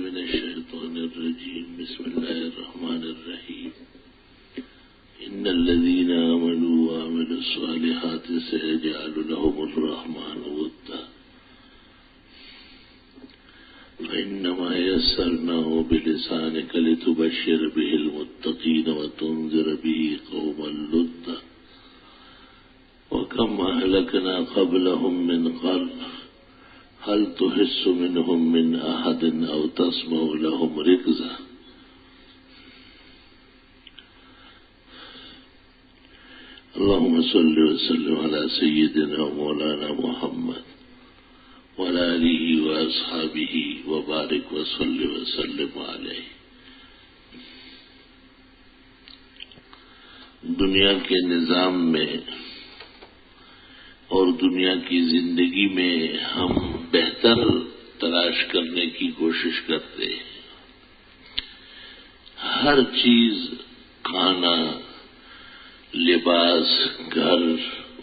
من الشيطان الرجيم بسم الله الرحمن الرحيم إن الذين آمنوا وعملوا الصالحات سيجعل لهم الرحمن ودا فإنما يسرناه بلسانك لتبشر به المتقين وتنذر به قوما لدا وكم أهلكنا قبلهم من قرن هل تحس منهم من أحد أو تسمع لهم ركزا اللهم صل وسلم على سيدنا ومولانا محمد وعلى آله وأصحابه وبارك وصل وسلم عليه. دنیا کے نظام میں اور دنیا کی زندگی میں ہم بہتر تلاش کرنے کی کوشش کرتے ہیں. ہر چیز، کھانا، لباس، گھر،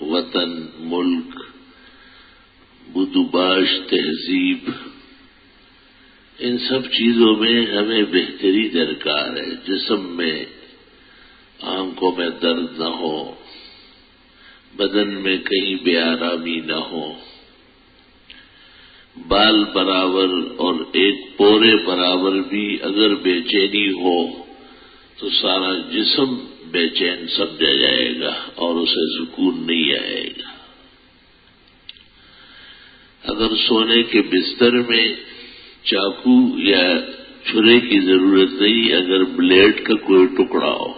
وطن، ملک، بدوباش، تہذیب، ان سب چیزوں میں ہمیں بہتری درکار ہے. جسم میں، آنکھوں میں درد نہ ہو، بدن میں کہیں بے آرامی نہ ہو، بال برابر اور ایک پورے برابر بھی اگر بے چینی ہو تو سارا جسم بے چین سمجھا جائے گا اور اسے سکون نہیں آئے گا. اگر سونے کے بستر میں چاقو یا چھرے کی ضرورت نہیں، اگر بلیڈ کا کوئی ٹکڑا ہو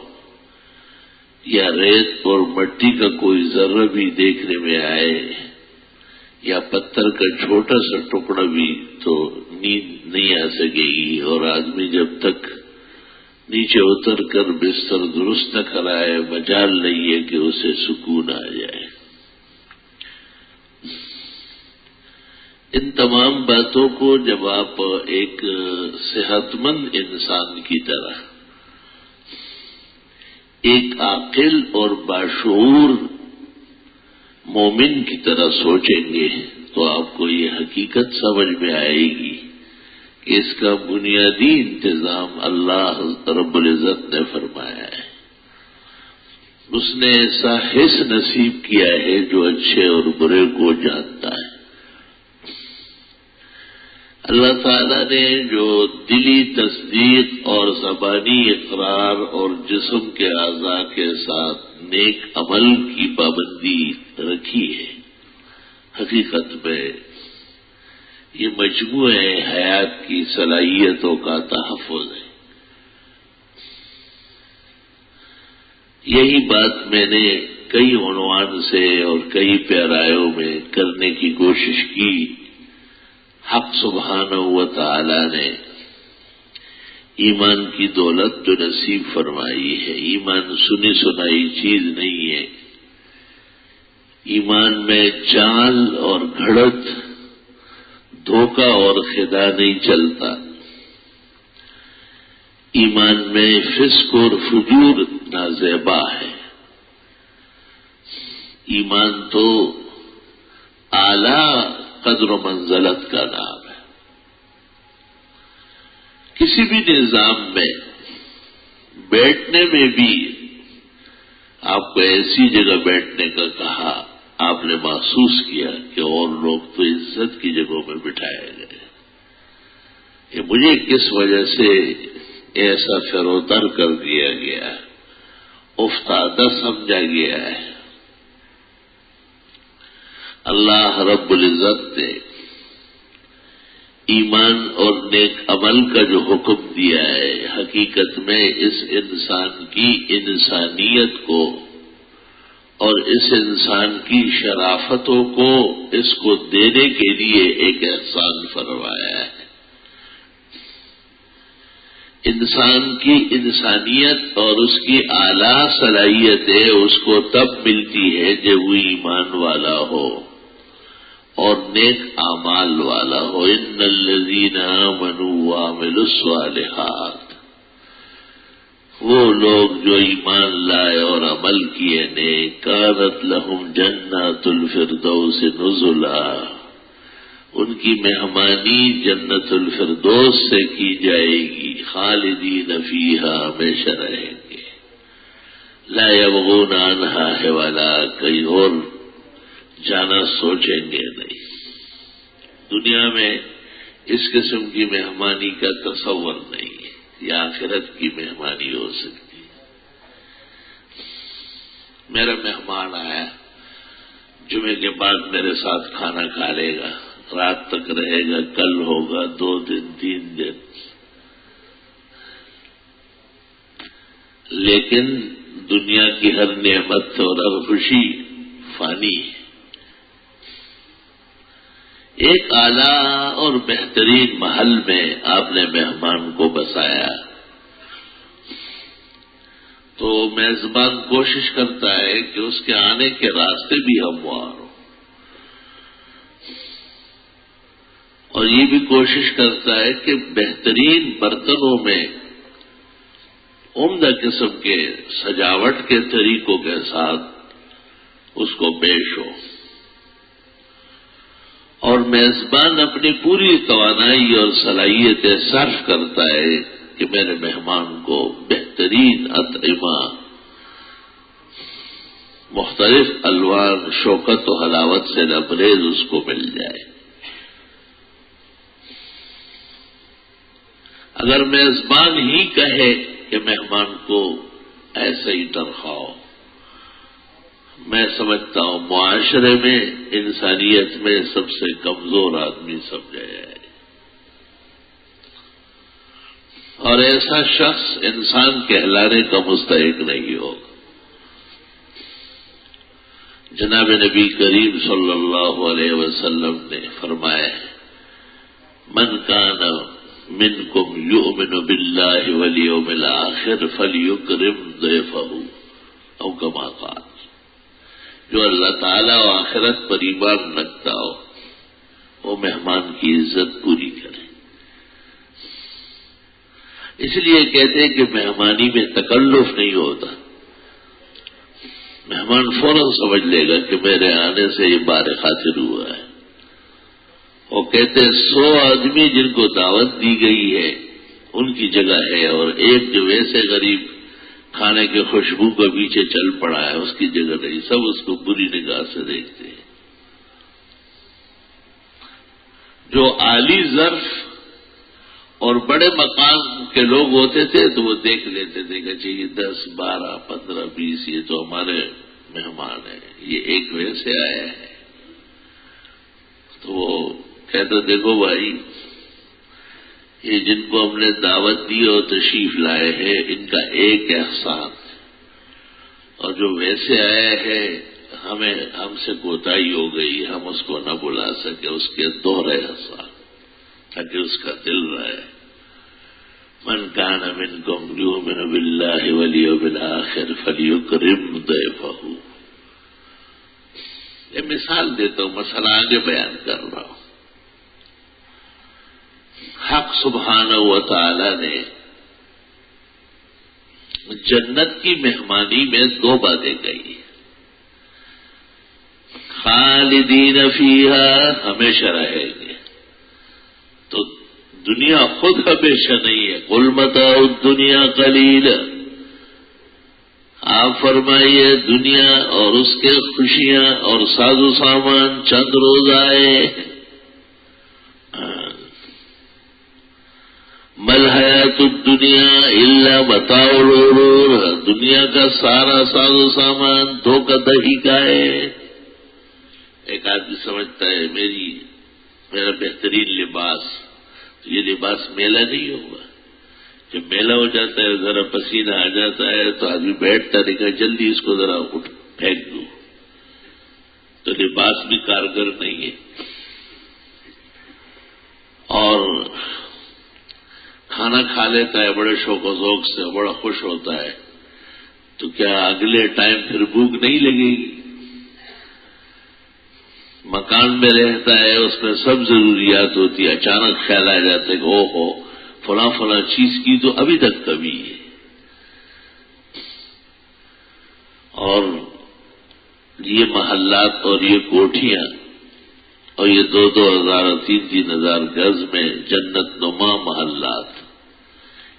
یا ریت اور مٹی کا کوئی ذرہ بھی دیکھنے میں آئے یا پتھر کا چھوٹا سا ٹکڑا بھی، تو نیند نہیں آ سکے گی. اور آدمی جب تک نیچے اتر کر بستر درست نہ کرائے، مجال نہیں ہے کہ اسے سکون آ جائے. ان تمام باتوں کو جب آپ ایک صحت مند انسان کی طرح، ایک عاقل اور باشعور مومن کی طرح سوچیں گے تو آپ کو یہ حقیقت سمجھ میں آئے گی کہ اس کا بنیادی انتظام اللہ رب العزت نے فرمایا ہے. اس نے ایسا حس نصیب کیا ہے جو اچھے اور برے کو جانتا ہے. اللہ تعالیٰ نے جو دلی تصدیق اور زبانی اقرار اور جسم کے اعضاء کے ساتھ نیک عمل کی پابندی رکھی ہے، حقیقت میں یہ مجموعہ حیات کی صلاحیتوں کا تحفظ ہے. یہی بات میں نے کئی عنوان سے اور کئی پیرایوں میں کرنے کی کوشش کی. حق سبحانہ و تعالی نے ایمان کی دولت جو نصیب فرمائی ہے، ایمان سنی سنائی چیز نہیں ہے. ایمان میں چال اور گھڑت، دھوکہ اور خدا نہیں چلتا. ایمان میں فسق اور فجور نازیبا ہے. ایمان تو اعلیٰ قدر و منزلت کا نام ہے. کسی بھی نظام میں بیٹھنے میں بھی آپ کو ایسی جگہ بیٹھنے کا کہا، آپ نے محسوس کیا کہ اور لوگ تو عزت کی جگہوں میں بٹھائے گئے. یہ مجھے کس وجہ سے ایسا فرودر کر دیا گیا، افتادہ سمجھا گیا ہے. اللہ رب العزت نے ایمان اور نیک عمل کا جو حکم دیا ہے، حقیقت میں اس انسان کی انسانیت کو اور اس انسان کی شرافتوں کو اس کو دینے کے لیے ایک احسان فرمایا ہے. انسان کی انسانیت اور اس کی اعلیٰ صلاحیتیں اس کو تب ملتی ہے جب وہ ایمان والا ہو اور نیک اعمال والا ہو. ان الذین آمنوا وعملوا الصالحات، وہ لوگ جو ایمان لائے اور عمل کیے نیک، کانت لہم جنات الفردوس نزلا، ان کی مہمانی جنت الفردوس سے کی جائے گی، خالدین فیہا ہمیشہ رہیں گے، لا یبغون عنہا حولا، کہیں اور جانا سوچیں گے نہیں۔ دنیا میں اس قسم کی مہمانی کا تصور نہیں ہے، یہ آخرت کی مہمانی ہو سکتی ہے۔ میرا مہمان آیا، جمعے کے بعد میرے ساتھ کھانا کھا لے گا، رات تک رہے گا، کل ہوگا، 2 دن 3 دن، لیکن دنیا کی ہر نعمت اور ہر خوشی فانی ہے۔ ایک اعلیٰ اور بہترین محل میں آپ نے مہمان کو بسایا تو میزبان کوشش کرتا ہے کہ اس کے آنے کے راستے بھی ہموار ہوں، اور یہ بھی کوشش کرتا ہے کہ بہترین برتنوں میں عمدہ قسم کے سجاوٹ کے طریقوں کے ساتھ اس کو پیش ہو، اور میزبان اپنی پوری توانائی اور صلاحیتیں صرف کرتا ہے کہ میرے مہمان کو بہترین اطعمہ، مختلف الوان، شوکت و حلاوت سے لبریز اس کو مل جائے۔ اگر میزبان ہی کہے کہ مہمان کو ایسے ہی ترخاؤ، میں سمجھتا ہوں معاشرے میں، انسانیت میں سب سے کمزور آدمی سمجھا جائے، اور ایسا شخص انسان کہلانے کا مستحق نہیں ہوگا۔ جناب نبی کریم صلی اللہ علیہ وسلم نے فرمایا ہے، من کان منکم یؤمن باللہ والیوم الآخر فلیکرم ضیفہ، او کما قال، جو اللہ تعالیٰ و آخرت پر ایمان رکھتا ہو وہ مہمان کی عزت پوری کرے۔ اس لیے کہتے ہیں کہ مہمانی میں تکلف نہیں ہوتا، مہمان فوراً سمجھ لے گا کہ میرے آنے سے یہ بار خاطر ہوا ہے۔ وہ کہتے ہیں 100 آدمی جن کو دعوت دی گئی ہے ان کی جگہ ہے، اور ایک جو ویسے غریب کھانے کے خوشبو کے پیچھے چل پڑا ہے اس کی جگہ نہیں، سب اس کو بری نگاہ سے دیکھتے ہیں۔ جو عالی ظرف اور بڑے مقام کے لوگ ہوتے تھے تو وہ دیکھ لیتے تھے کہ یہ 10 12 15 20 یہ تو ہمارے مہمان ہیں، یہ ایک ویسے آیا ہے، تو وہ کہتے دیکھو بھائی، یہ جن کو ہم نے دعوت دی اور تشریف لائے ہیں ان کا ایک احسان، اور جو ویسے آئے ہیں ہم سے کوتاہی ہو گئی، ہم اس کو نہ بلا سکے، اس کے 2 احسان تاکہ اس کا دل رہے۔ من کان منکم یؤمن باللہ والیوم الآخر فلیکرم ضیفہ۔ یہ مثال دیتا ہوں، مسئلہ آگے بیان کر رہا ہوں۔ حق سبحانہ و تعالی نے جنت کی مہمانی میں 2 باتیں کہی، خالدین فیہا، ہمیشہ رہیں گے، تو دنیا خود ہمیشہ نہیں ہے، قل متاع الدنیا قلیل، آپ فرمائیے دنیا اور اس کے خوشیاں اور ساز و سامان چند روز آئے، مل حیات الدنیا الا متاع الغرور، دنیا کا سارا ساز و سامان دھوکہ دہی کا ہے۔ ایک آدمی سمجھتا ہے میرا بہترین لباس، تو یہ لباس میلہ نہیں ہوگا، جب میلہ ہو جاتا ہے ذرا پسینہ آ جاتا ہے تو آدمی بیٹھتا دیکھا جلدی اس کو ذرا اٹھ پھینک دوں، تو لباس بھی کارگر نہیں ہے۔ اور کھانا کھا لیتا ہے بڑے شوق و ذوق سے، بڑا خوش ہوتا ہے، تو کیا اگلے ٹائم پھر بھوک نہیں لگے گی؟ مکان میں رہتا ہے، اس میں سب ضروریات ہوتی ہے، اچانک خیال آ جاتا ہے کہ او ہو فلاں فلاں چیز کی تو ابھی تک کمی ہے، اور یہ محلات اور یہ کوٹھیاں اور یہ 2,000 اور 3,000 گز میں جنت نما محلات،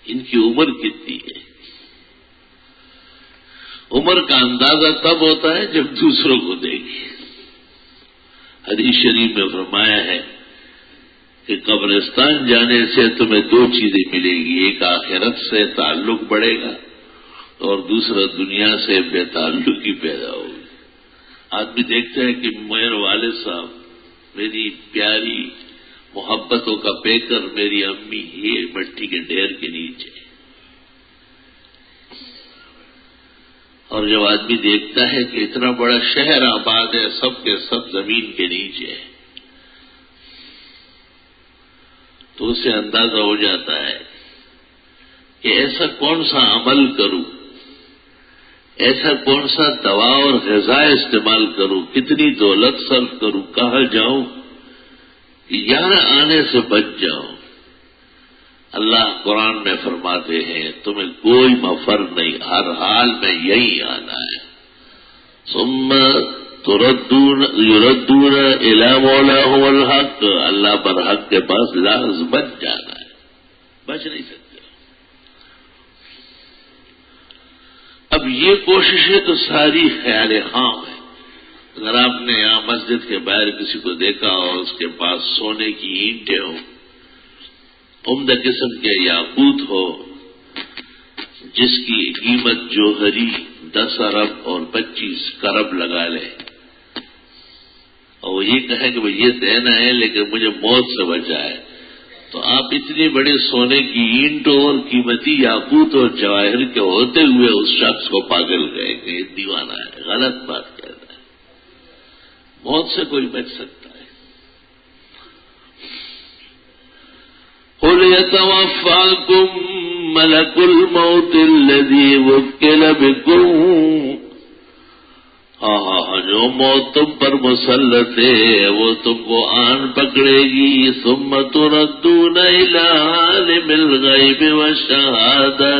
ان کی عمر کتنی ہے؟ عمر کا اندازہ تب ہوتا ہے جب دوسروں کو دے گی۔ حدیث شریف میں فرمایا ہے کہ قبرستان جانے سے تمہیں 2 چیزیں ملے گی، ایک آخرت سے تعلق بڑھے گا اور دوسرا دنیا سے بے تعلقی پیدا ہوگی۔ آدمی دیکھتا ہے کہ میرے والد صاحب، میری پیاری محبتوں کا پیکر میری امی یہ مٹی کے ڈھیر کے نیچے، اور جب آدمی دیکھتا ہے کہ اتنا بڑا شہر آباد ہے، سب کے سب زمین کے نیچے ہے، تو اسے اندازہ ہو جاتا ہے کہ ایسا کون سا عمل کروں، ایسا کون سا دوا اور غذا استعمال کروں، کتنی دولت صرف کروں، کہاں جاؤں کہ یہاں آنے سے بچ جاؤں۔ اللہ قرآن میں فرماتے ہیں تمہیں کوئی مفر نہیں، ہر حال میں یہی آنا ہے۔ ثم یردون الی مولاہم الحق، اللہ پر حق کے پاس لازم بچ جانا ہے، بچ نہیں سکتے۔ اب یہ کوششیں تو ساری خیال خام ہے۔ اگر آپ نے یہاں مسجد کے باہر کسی کو دیکھا اور اس کے پاس سونے کی اینٹیں ہوں، عمدہ قسم کے یاقوت ہو، جس کی قیمت جوہری 10 ارب اور 25 کرب لگا لے، اور وہ یہ کہے کہ یہ دینا ہے لیکن مجھے موت سے بچائے، تو آپ اتنی بڑی سونے کی اینٹوں اور قیمتی یاقوت اور جواہر کے ہوتے ہوئے اس شخص کو پاگل کہے کہ یہ دیوانہ ہے، غلط بات کہتا ہے۔ موت سے کوئی بچ سکتا ہے؟ قُلْ يَتَوَفَّاكُم مَلَكُ الْمَوْتِ الَّذِي وُكِّلَ بِكُم، جو موت تم پر مسلط ہے وہ تم کو آن پکڑے گی۔ ثم تردون الی عالم الغیب والشہادہ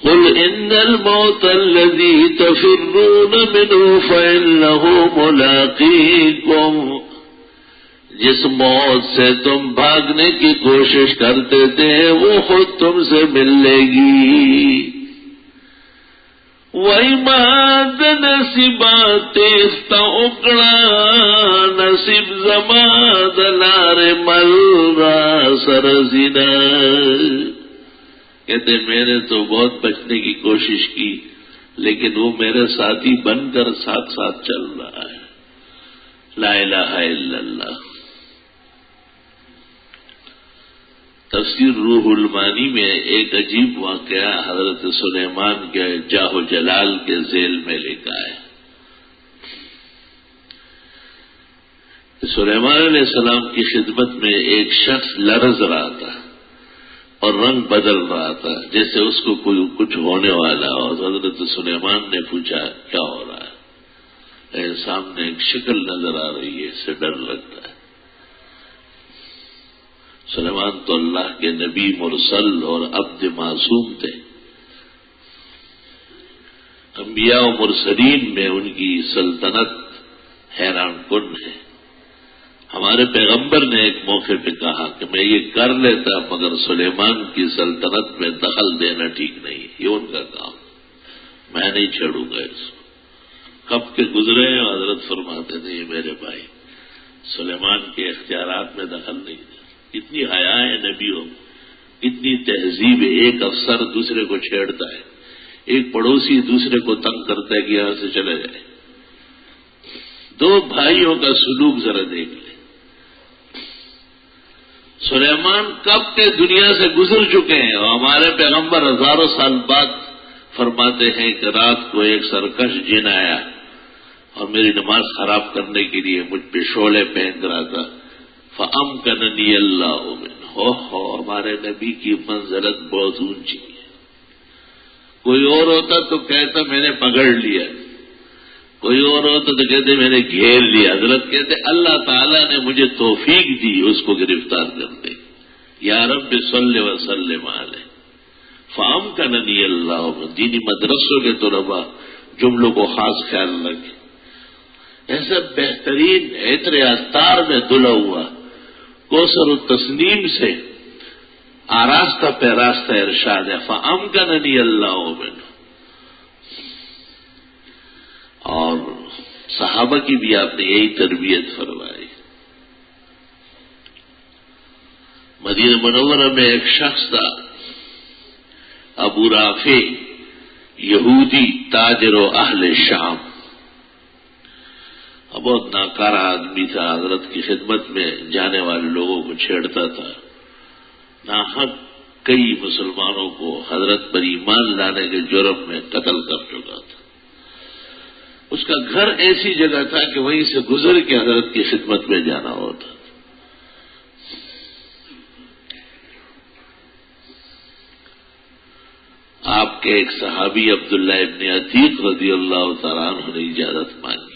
قل ان الموت الذی تفرون منہ فإنہ ملاقیکم، جس موت سے تم بھاگنے کی کوشش کرتے تھے وہ خود تم سے مل لے گی۔ وَإِمَا دَنَسِبَاتِ اسْتَعُقْلَا نصیب زماد لار مل را سرزنا، کہتے میں نے تو بہت بچنے کی کوشش کی لیکن وہ میرے ساتھی بن کر ساتھ ساتھ چل رہا ہے۔ لا الہ الا اللہ۔ تفسیر روح المانی میں ایک عجیب واقعہ حضرت سلیمان کے جاہ و جلال کے ذیل میں لکھا ہے۔ سلیمان علیہ السلام کی خدمت میں ایک شخص لرز رہا تھا اور رنگ بدل رہا تھا جیسے اس کو کوئی کچھ ہونے والا، اور حضرت سلیمان نے پوچھا کیا ہو رہا ہے؟ سامنے ایک شکل نظر آ رہی ہے، اس سے ڈر لگتا ہے۔ سلیمان تو اللہ کے نبی مرسل اور عبد معصوم تھے، انبیاء و مرسلین میں ان کی سلطنت حیران کن ہے۔ ہمارے پیغمبر نے ایک موقع پہ کہا کہ میں یہ کر لیتا مگر سلیمان کی سلطنت میں دخل دینا ٹھیک نہیں، یہ ان کا کام، میں نہیں چھیڑوں گا اس کو۔ کب کے گزرے ہیں حضرت فرماتے تھے یہ میرے بھائی سلیمان کے اختیارات میں دخل نہیں دیا۔ اتنی حیا ہے نبیوں، اتنی تہذیب ہے، ایک افسر دوسرے کو چھیڑتا ہے، ایک پڑوسی دوسرے کو تنگ کرتا ہے کہ یہاں سے چلے جائے۔ 2 بھائیوں کا سلوک ذرا دیکھ لیں۔ سلیمان کب کے دنیا سے گزر چکے ہیں، اور ہمارے پیغمبر ہزاروں سال بعد فرماتے ہیں کہ رات کو ایک سرکش جن آیا اور میری نماز خراب کرنے کے لیے مجھ پہ شعلے پھینک رہا تھا، فَأَمْكَنَنِيَ اللَّهُ مِنْهُ۔ ہمارے نبی کی منزلت بہت اونچی ہے۔ کوئی اور ہوتا تو کہتا میں نے پکڑ لیا، کوئی اور ہوتا تو کہتے میں نے گھیر لیا۔ حضرت کہتے اللہ تعالیٰ نے مجھے توفیق دی اس کو گرفتار کرنے، یا رب صلی وسلم علیہ۔ فَأَمْكَنَنِيَ اللَّهُ، دینی مدرسوں کے طلباء جملوں کو خاص خیال رکھیں۔ ایسا بہترین عطر استار میں دھلا ہوا کوثر التسنیم سے آراستہ پیراستہ ارشاد ہے فَأَمْكَنَنِيَ اللَّهُ مِنْهُ. اور صحابہ کی بھی آپ نے یہی تربیت فرمائی. مدینہ منورہ میں ایک شخص تھا ابو رافع یہودی تاجر و اہل شام. بہت ناکارہ آدمی تھا. حضرت کی خدمت میں جانے والے لوگوں کو چھیڑتا تھا. ناحق کئی مسلمانوں کو حضرت پر ایمان لانے کے جرم میں قتل کر چکا تھا. اس کا گھر ایسی جگہ تھا کہ وہیں سے گزر کے حضرت کی خدمت میں جانا ہوتا تھا. آپ کے ایک صحابی عبداللہ ابن عتیق رضی اللہ تعالیٰ عنہ نے اجازت مانگی.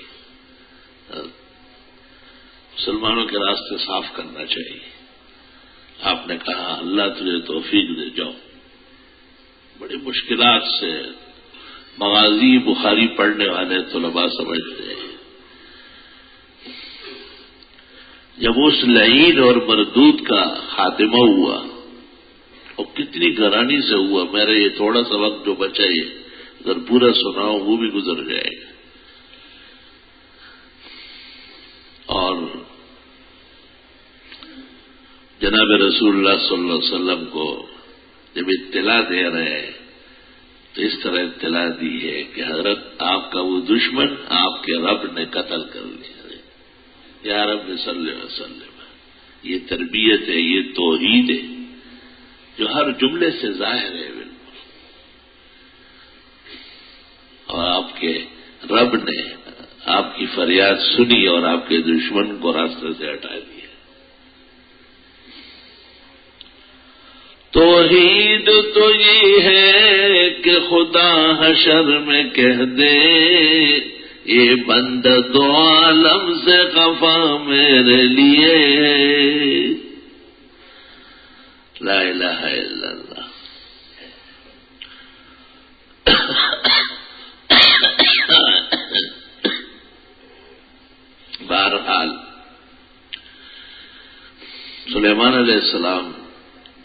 مسلمانوں کے راستے صاف کرنا چاہیے. آپ نے کہا اللہ تجھے توفیق دے. جاؤ. بڑی مشکلات سے مغازی بخاری پڑھنے والے طلباء سمجھتے ہیں. جب اس لعین اور مردود کا خاتمہ ہوا اور کتنی گرانی سے ہوا. میرا یہ تھوڑا سا وقت جو بچا یہ اگر پورا سناؤں وہ بھی گزر جائے گا. اور جناب رسول اللہ صلی اللہ علیہ وسلم کو جب اطلاع دے رہے ہیں تو اس طرح اطلاع دی ہے کہ حضرت آپ کا وہ دشمن آپ کے رب نے قتل کر لیا. یا رب صلی اللہ علیہ وسلم. یہ تربیت ہے, یہ توحید ہے جو ہر جملے سے ظاہر ہے بالکل. اور آپ کے رب نے آپ کی فریاد سنی اور آپ کے دشمن کو راستے سے ہٹا دیا. توحید تو یہ ہے کہ خدا حشر میں کہہ دے یہ بندہ دو عالم سے خفا میرے لیے ہے. لا الہ الا اللہ. بہرحال سلیمان علیہ السلام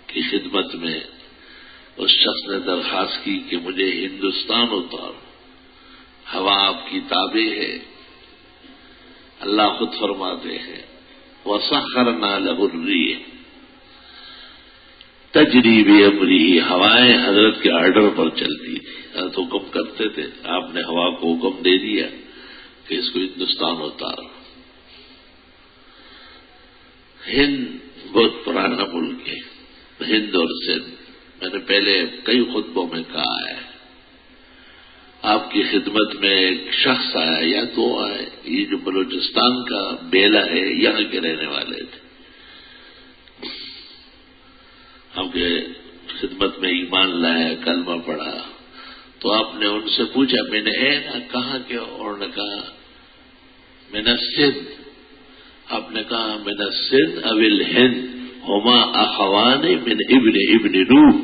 کی خدمت میں اس شخص نے درخواست کی کہ مجھے ہندوستان اتار. ہوا آپ کی تابع ہے. اللہ خود فرماتے ہیں وَسَخَّرْنَا لَهُ الرِّيحَ تَجْرِي بِأَمْرِهِ. ہوائیں حضرت کے آرڈر پر چلتی تھی. حضرت حکم کرتے تھے. آپ نے ہوا کو حکم دے دیا کہ اس کو ہندوستان اتار. ہند بہت پرانا ملک ہے. ہند اور سندھ میں نے پہلے کئی خطبوں میں کہا ہے. آپ کی خدمت میں ایک شخص آیا یا دو آئے. یہ جو بلوچستان کا بیلا ہے یہاں کے رہنے والے تھے. آپ کے خدمت میں ایمان لایا, کلمہ پڑھا. تو آپ نے ان سے پوچھا میں نے کہاں کے, اور نے کہا میں نے سندھ. آپ نے کہا میں نے سندھ اول ہند ہما اخوان من ابن نوح.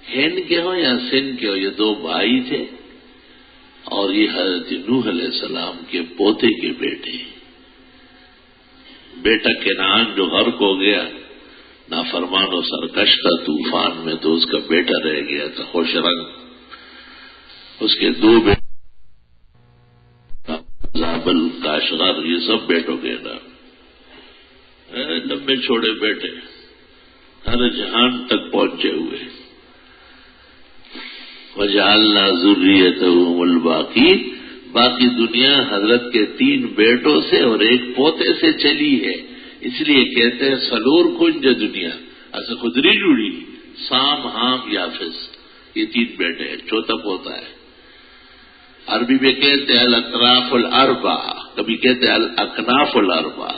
ہند کے ہو یا سندھ کے ہو, یہ دو بھائی تھے اور یہ حضرت نوح علیہ السلام کے پوتے کے بیٹے. بیٹا کنعان جو غرق ہو گیا نافرمان و سرکش تھا طوفان میں, تو اس کا بیٹا رہ گیا تھا خوش رنگ. اس کے دو بیٹے زابل کاشغر یہ سب بیٹوں کے نام. لمبے چھوڑے بیٹے ہر جہان تک پہنچے ہوئے. وجعلنا ذریتہم الباقین. باقی دنیا حضرت کے 3 بیٹوں سے اور ایک پوتے سے چلی ہے. اس لیے کہتے ہیں سلور کنج دنیا ایسا خدری جڑی. سام حام یافس یہ 3 بیٹے ہیں, چوتھا پوتا ہے. عربی میں کہتے ہیں الاطراف الاربع, کبھی کہتے ہیں الاکناف الاربع.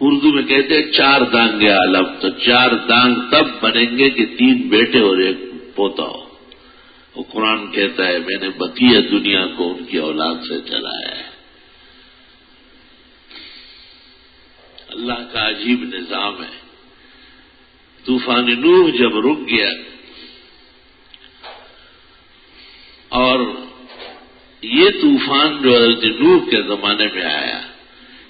اردو میں کہتے ہیں 4 دانگے عالم. تو 4 دانگ تب بنیں گے کہ 3 بیٹے اور ایک پوتا ہو. وہ قرآن کہتا ہے میں نے بقیہ دنیا کو ان کی اولاد سے چلایا ہے. اللہ کا عجیب نظام ہے. طوفان نوح جب رک گیا اور یہ طوفان جو حضرت نوح کے زمانے میں آیا،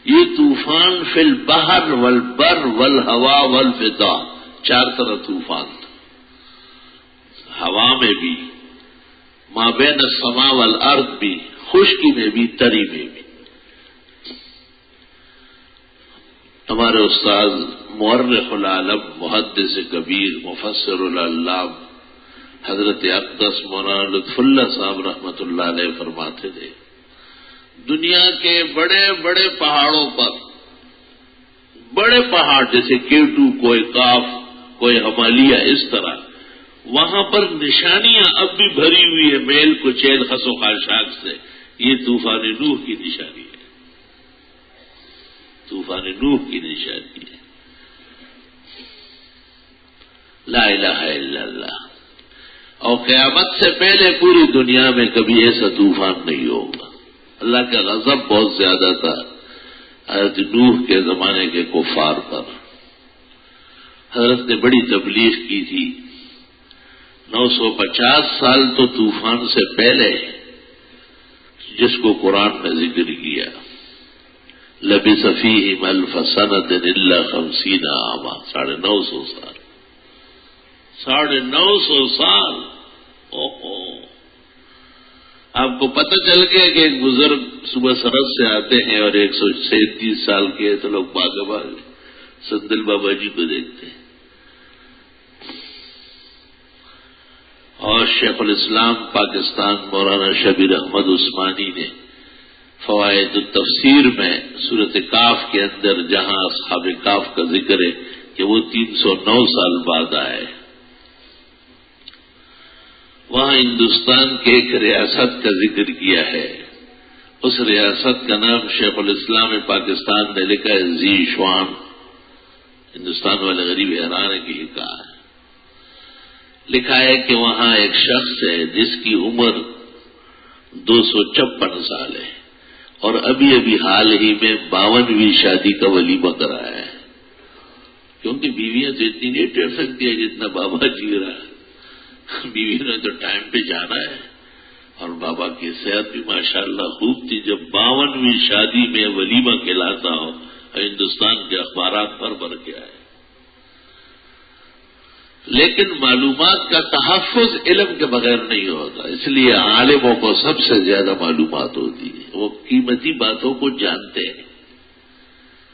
یہ طوفان فی البحر والبر والہوا والفضا، 4 طرح طوفان تھا۔ ہوا میں بھی، ما بین السماء والارض بھی، خشکی میں بھی، تری میں بھی۔ ہمارے استاد مورخ العالم، محدث کبیر، مفسر العلام حضرت اقدس مولانا لطف اللہ صاحب رحمۃ اللہ علیہ فرماتے تھے، دنیا کے بڑے بڑے پہاڑوں پر، بڑے پہاڑ جیسے کیٹو، کوئی کاف، کوئی ہمالیہ، اس طرح وہاں پر نشانیاں اب بھی بھری ہوئی ہے میل کچیل خس و خاشاک سے۔ یہ طوفان نوح کی نشانی ہے، طوفان نوح کی نشانی ہے۔ لا الہ الا اللہ۔ اور قیامت سے پہلے پوری دنیا میں کبھی ایسا طوفان نہیں ہوگا۔ اللہ کا غضب بہت زیادہ تھا حضرت نوح کے زمانے کے کفار پر۔ حضرت نے بڑی تبلیغ کی تھی، 950 سال تو طوفان سے پہلے، جس کو قرآن میں ذکر کیا، لبث فیہم الف سنۃ الا 50 عاما، 950 سال، 950 سال۔ اوہو، آپ کو پتہ چل گیا کہ ایک بزرگ صبح سرحد سے آتے ہیں اور 137 سال کے تو لوگ باغ سندل بابا جی کو دیکھتے ہیں۔ اور شیخ الاسلام پاکستان مولانا شبیر احمد عثمانی نے فوائد التفسیر میں سورۃ کاف کے اندر جہاں اصحاب کاف کا ذکر ہے کہ وہ 309 سال بعد آئے، وہاں ہندوستان کے ایک ریاست کا ذکر کیا ہے۔ اس ریاست کا نام شیخ الاسلام پاکستان نے لکھا ہے زیشوان۔ ہندوستان والے غریب حیران ہے کہ یہ کہا ہے۔ لکھا ہے کہ وہاں ایک شخص ہے جس کی عمر 256 سال ہے اور ابھی ابھی حال ہی میں 52ویں شادی کا ولیمہ کرایا ہے، کیونکہ بیویاں تو اتنی نہیں ٹھہر سکتی ہے جتنا بابا جی رہا ہے۔ بیوی نے تو ٹائم پہ جانا ہے، اور بابا کی صحت بھی ماشاءاللہ خوب تھی۔ جب 52ویں شادی میں ولیمہ کھلاتا ہو، ہندوستان کے اخبارات بھر کے آئے۔ لیکن معلومات کا تحفظ علم کے بغیر نہیں ہوتا، اس لیے عالموں کو سب سے زیادہ معلومات ہوتی ہے۔ وہ قیمتی باتوں کو جانتے ہیں،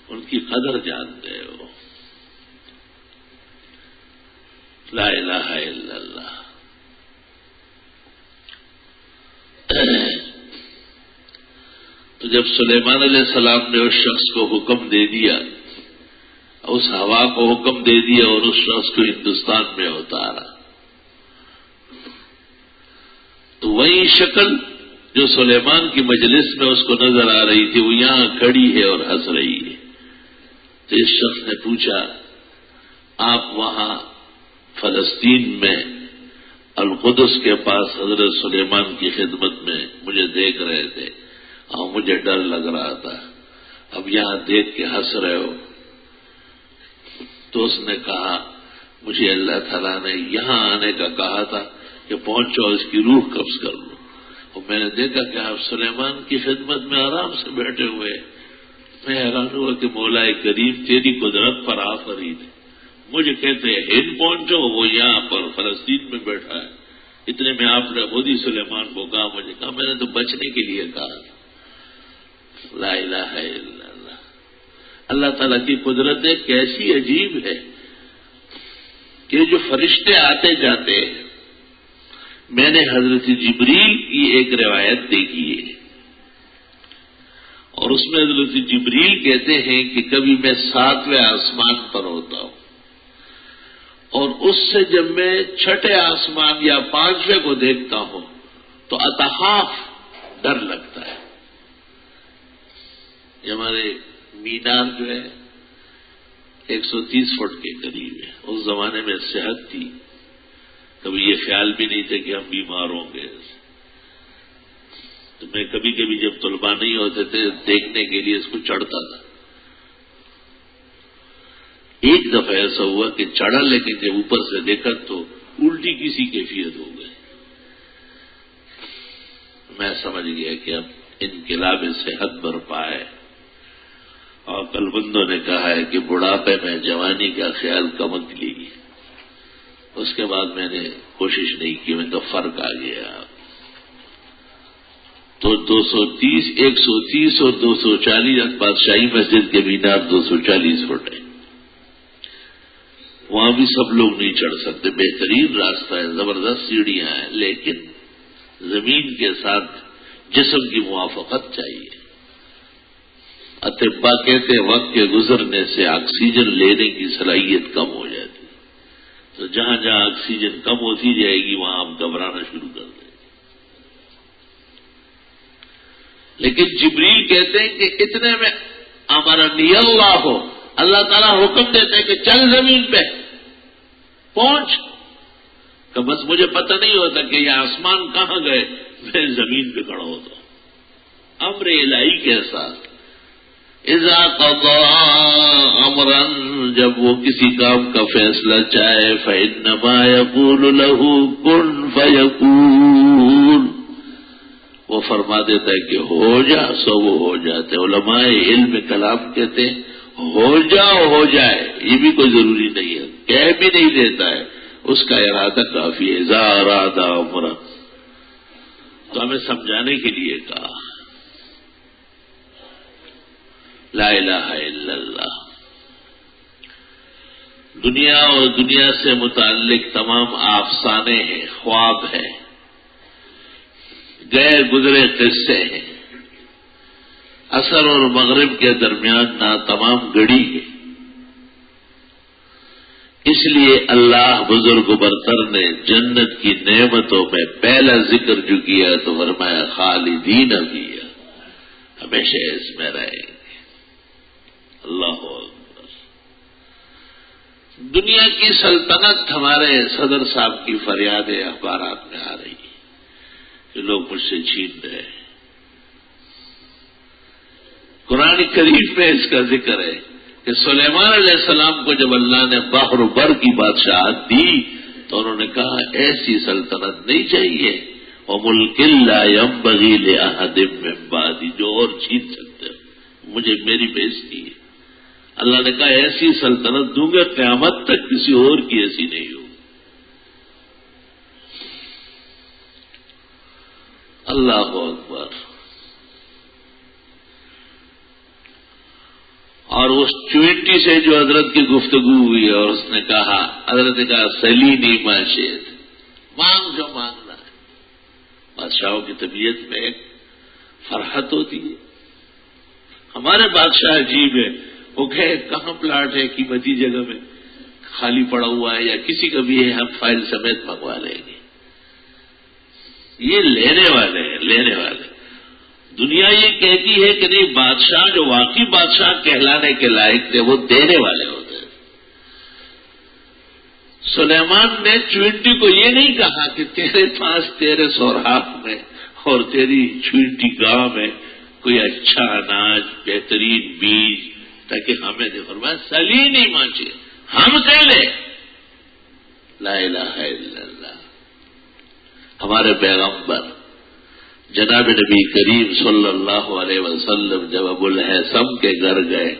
ان کی قدر جانتے ہیں۔ وہ لا الہ الا اللہ۔ تو جب سلیمان علیہ السلام نے اس شخص کو حکم دے دیا، اس ہوا کو حکم دے دیا اور اس شخص کو ہندوستان میں اتارا، تو وہی شکل جو سلیمان کی مجلس میں اس کو نظر آ رہی تھی وہ یہاں کھڑی ہے اور ہنس رہی ہے۔ تو اس شخص نے پوچھا، آپ وہاں فلسطین میں القدس کے پاس حضرت سلیمان کی خدمت میں مجھے دیکھ رہے تھے اور مجھے ڈر لگ رہا تھا، اب یہاں دیکھ کے ہنس رہے ہو؟ تو اس نے کہا، مجھے اللہ تعالیٰ نے یہاں آنے کا کہا تھا کہ پہنچو اس کی روح قبض کر لو، اور میں نے دیکھا کہ آپ سلیمان کی خدمت میں آرام سے بیٹھے ہوئے۔ میں حیران ہوا کہ مولا کریم تیری قدرت پر آفرین ہے، مجھے کہتے ہیں ہند پہنچو، وہ یہاں پر فلسطین میں بیٹھا ہے۔ اتنے میں آپ نے خود ہی سلیمان کو کہا، مجھے کہا میں نے تو بچنے کے لیے کہا۔ لا الہ الا اللہ۔ اللہ تعالیٰ کی قدرت کیسی عجیب ہے کہ جو فرشتے آتے جاتے ہیں، میں نے حضرت جبریل کی ایک روایت دیکھی ہے، اور اس میں حضرت جبریل کہتے ہیں کہ کبھی میں 7ویں آسمان پر ہوتا ہوں، اور اس سے جب میں 6ٹھے آسمان یا 5ویں کو دیکھتا ہوں تو اتحاف ڈر لگتا ہے۔ یہ ہمارے مینار جو ہے 130 فٹ کے قریب ہے۔ اس زمانے میں صحت تھی، کبھی یہ خیال بھی نہیں تھا کہ ہم بیمار ہوں گے۔ تو میں کبھی کبھی جب طلباء نہیں ہوتے تھے دیکھنے کے لیے اس کو چڑھتا تھا۔ ایک دفعہ ایسا ہوا کہ چڑھا، لیکن جب اوپر سے دیکھا تو الٹی کسی کیفیت ہو گئی۔ میں سمجھ گیا کہ اب انقلاب صحت برپا ہے، اور کل بندوں نے کہا ہے کہ بڑھاپے میں جوانی کا خیال کمک لی۔ اس کے بعد میں نے کوشش نہیں کی، میں تو فرق آ گیا۔ تو 230، 130 اور 240 بادشاہی مسجد کے مینار 240 فٹ ہے، وہاں بھی سب لوگ نہیں چڑھ سکتے۔ بہترین راستہ ہے، زبردست سیڑھیاں ہیں، لیکن زمین کے ساتھ جسم کی موافقت چاہیے۔ اطباء کہتے ہیں وقت کے گزرنے سے آکسیجن لینے کی صلاحیت کم ہو جاتی ہے، تو جہاں جہاں آکسیجن کم ہوتی جائے گی وہاں ہم گھبرانا شروع کر دیں۔ لیکن جبریل کہتے ہیں کہ اتنے میں ہمارا اللہ ہو، اللہ تعالیٰ حکم دیتے ہیں کہ چل زمین پہ پہنچ، کہ بس مجھے پتہ نہیں ہوتا کہ یہ آسمان کہاں گئے، میں زمین پہ کھڑا ہوتا ہوں۔ امر الہی کے ساتھ اذا قضا امرا، جب وہ کسی کام کا فیصلہ چاہے، فإنما يقول له كن فيكون، وہ فرما دیتا ہے کہ ہو جا سو وہ ہو جاتے۔ علماء علم کلام کہتے ہیں ہو جاؤ ہو جائے، یہ بھی کوئی ضروری نہیں ہے، کہہ بھی نہیں دیتا ہے، اس کا ارادہ کافی ہے۔ اذا اراد امرا، تو ہمیں سمجھانے کے لیے کہا لا الہ الا اللہ۔ دنیا اور دنیا سے متعلق تمام افسانے ہیں، خواب ہیں، گئے گزرے قصے ہیں، عصر اور مغرب کے درمیان تمام گڑی ہے۔ اس لیے اللہ بزرگ برتر نے جنت کی نعمتوں میں پہلا ذکر جو کیا تو فرمایا خالدین فیہا، ہمیشہ اس میں رہیں گے۔ اللہ اکبر۔ دنیا کی سلطنت ہمارے صدر صاحب کی فریادیں اخبارات میں آ رہی ہیں کہ لوگ مجھ سے چھین رہے ہیں۔ قرآن کریم میں اس کا ذکر ہے کہ سلیمان علیہ السلام کو جب اللہ نے بحر و بر کی بادشاہت دی تو انہوں نے کہا ایسی سلطنت نہیں چاہیے، وَمُلْكٍ لَا يَنبَغِي لِأَحَدٍ مِّن بَعْدِي، جو اور چھین سکتے ہو، مجھے میری بےزتی ہے۔ اللہ نے کہا ایسی سلطنت دوں گا قیامت تک کسی اور کی ایسی نہیں ہو۔ اللہ اکبر۔ اور اس چوینٹی سے جو حضرت کی گفتگو ہوئی اور اس نے کہا، حضرت نے کہا سلینی ما شئت، مانگ جو مانگنا ہے۔ بادشاہوں کی طبیعت میں ایک فرحت ہوتی ہے۔ ہمارے بادشاہ عجیب ہے، وہ کہے کہاں پلاٹ ہے قیمتی جگہ میں خالی پڑا ہوا ہے یا کسی کا بھی ہے، ہم فائل سمیت منگوا لیں گے۔ یہ لینے والے ہیں، لینے والے۔ دنیا یہ کہتی ہے کہ نہیں، بادشاہ جو واقعی بادشاہ کہلانے کے لائق تھے وہ دینے والے ہوتے ہیں۔ سلیمان نے چوینٹی کو یہ نہیں کہا کہ تیرے پاس تیرے سوراخ میں اور تیری چوینٹی گاہ میں کوئی اچھا اناج، بہترین بیج تاکہ ہمیں دے، فرمایا سلینی ما شئت، ہم کہہ لیں۔ لا الہ الا اللہ۔ ہمارے پیغمبر جناب نبی کریم صلی اللہ علیہ وسلم جب ابو الہیثم کے گھر گئے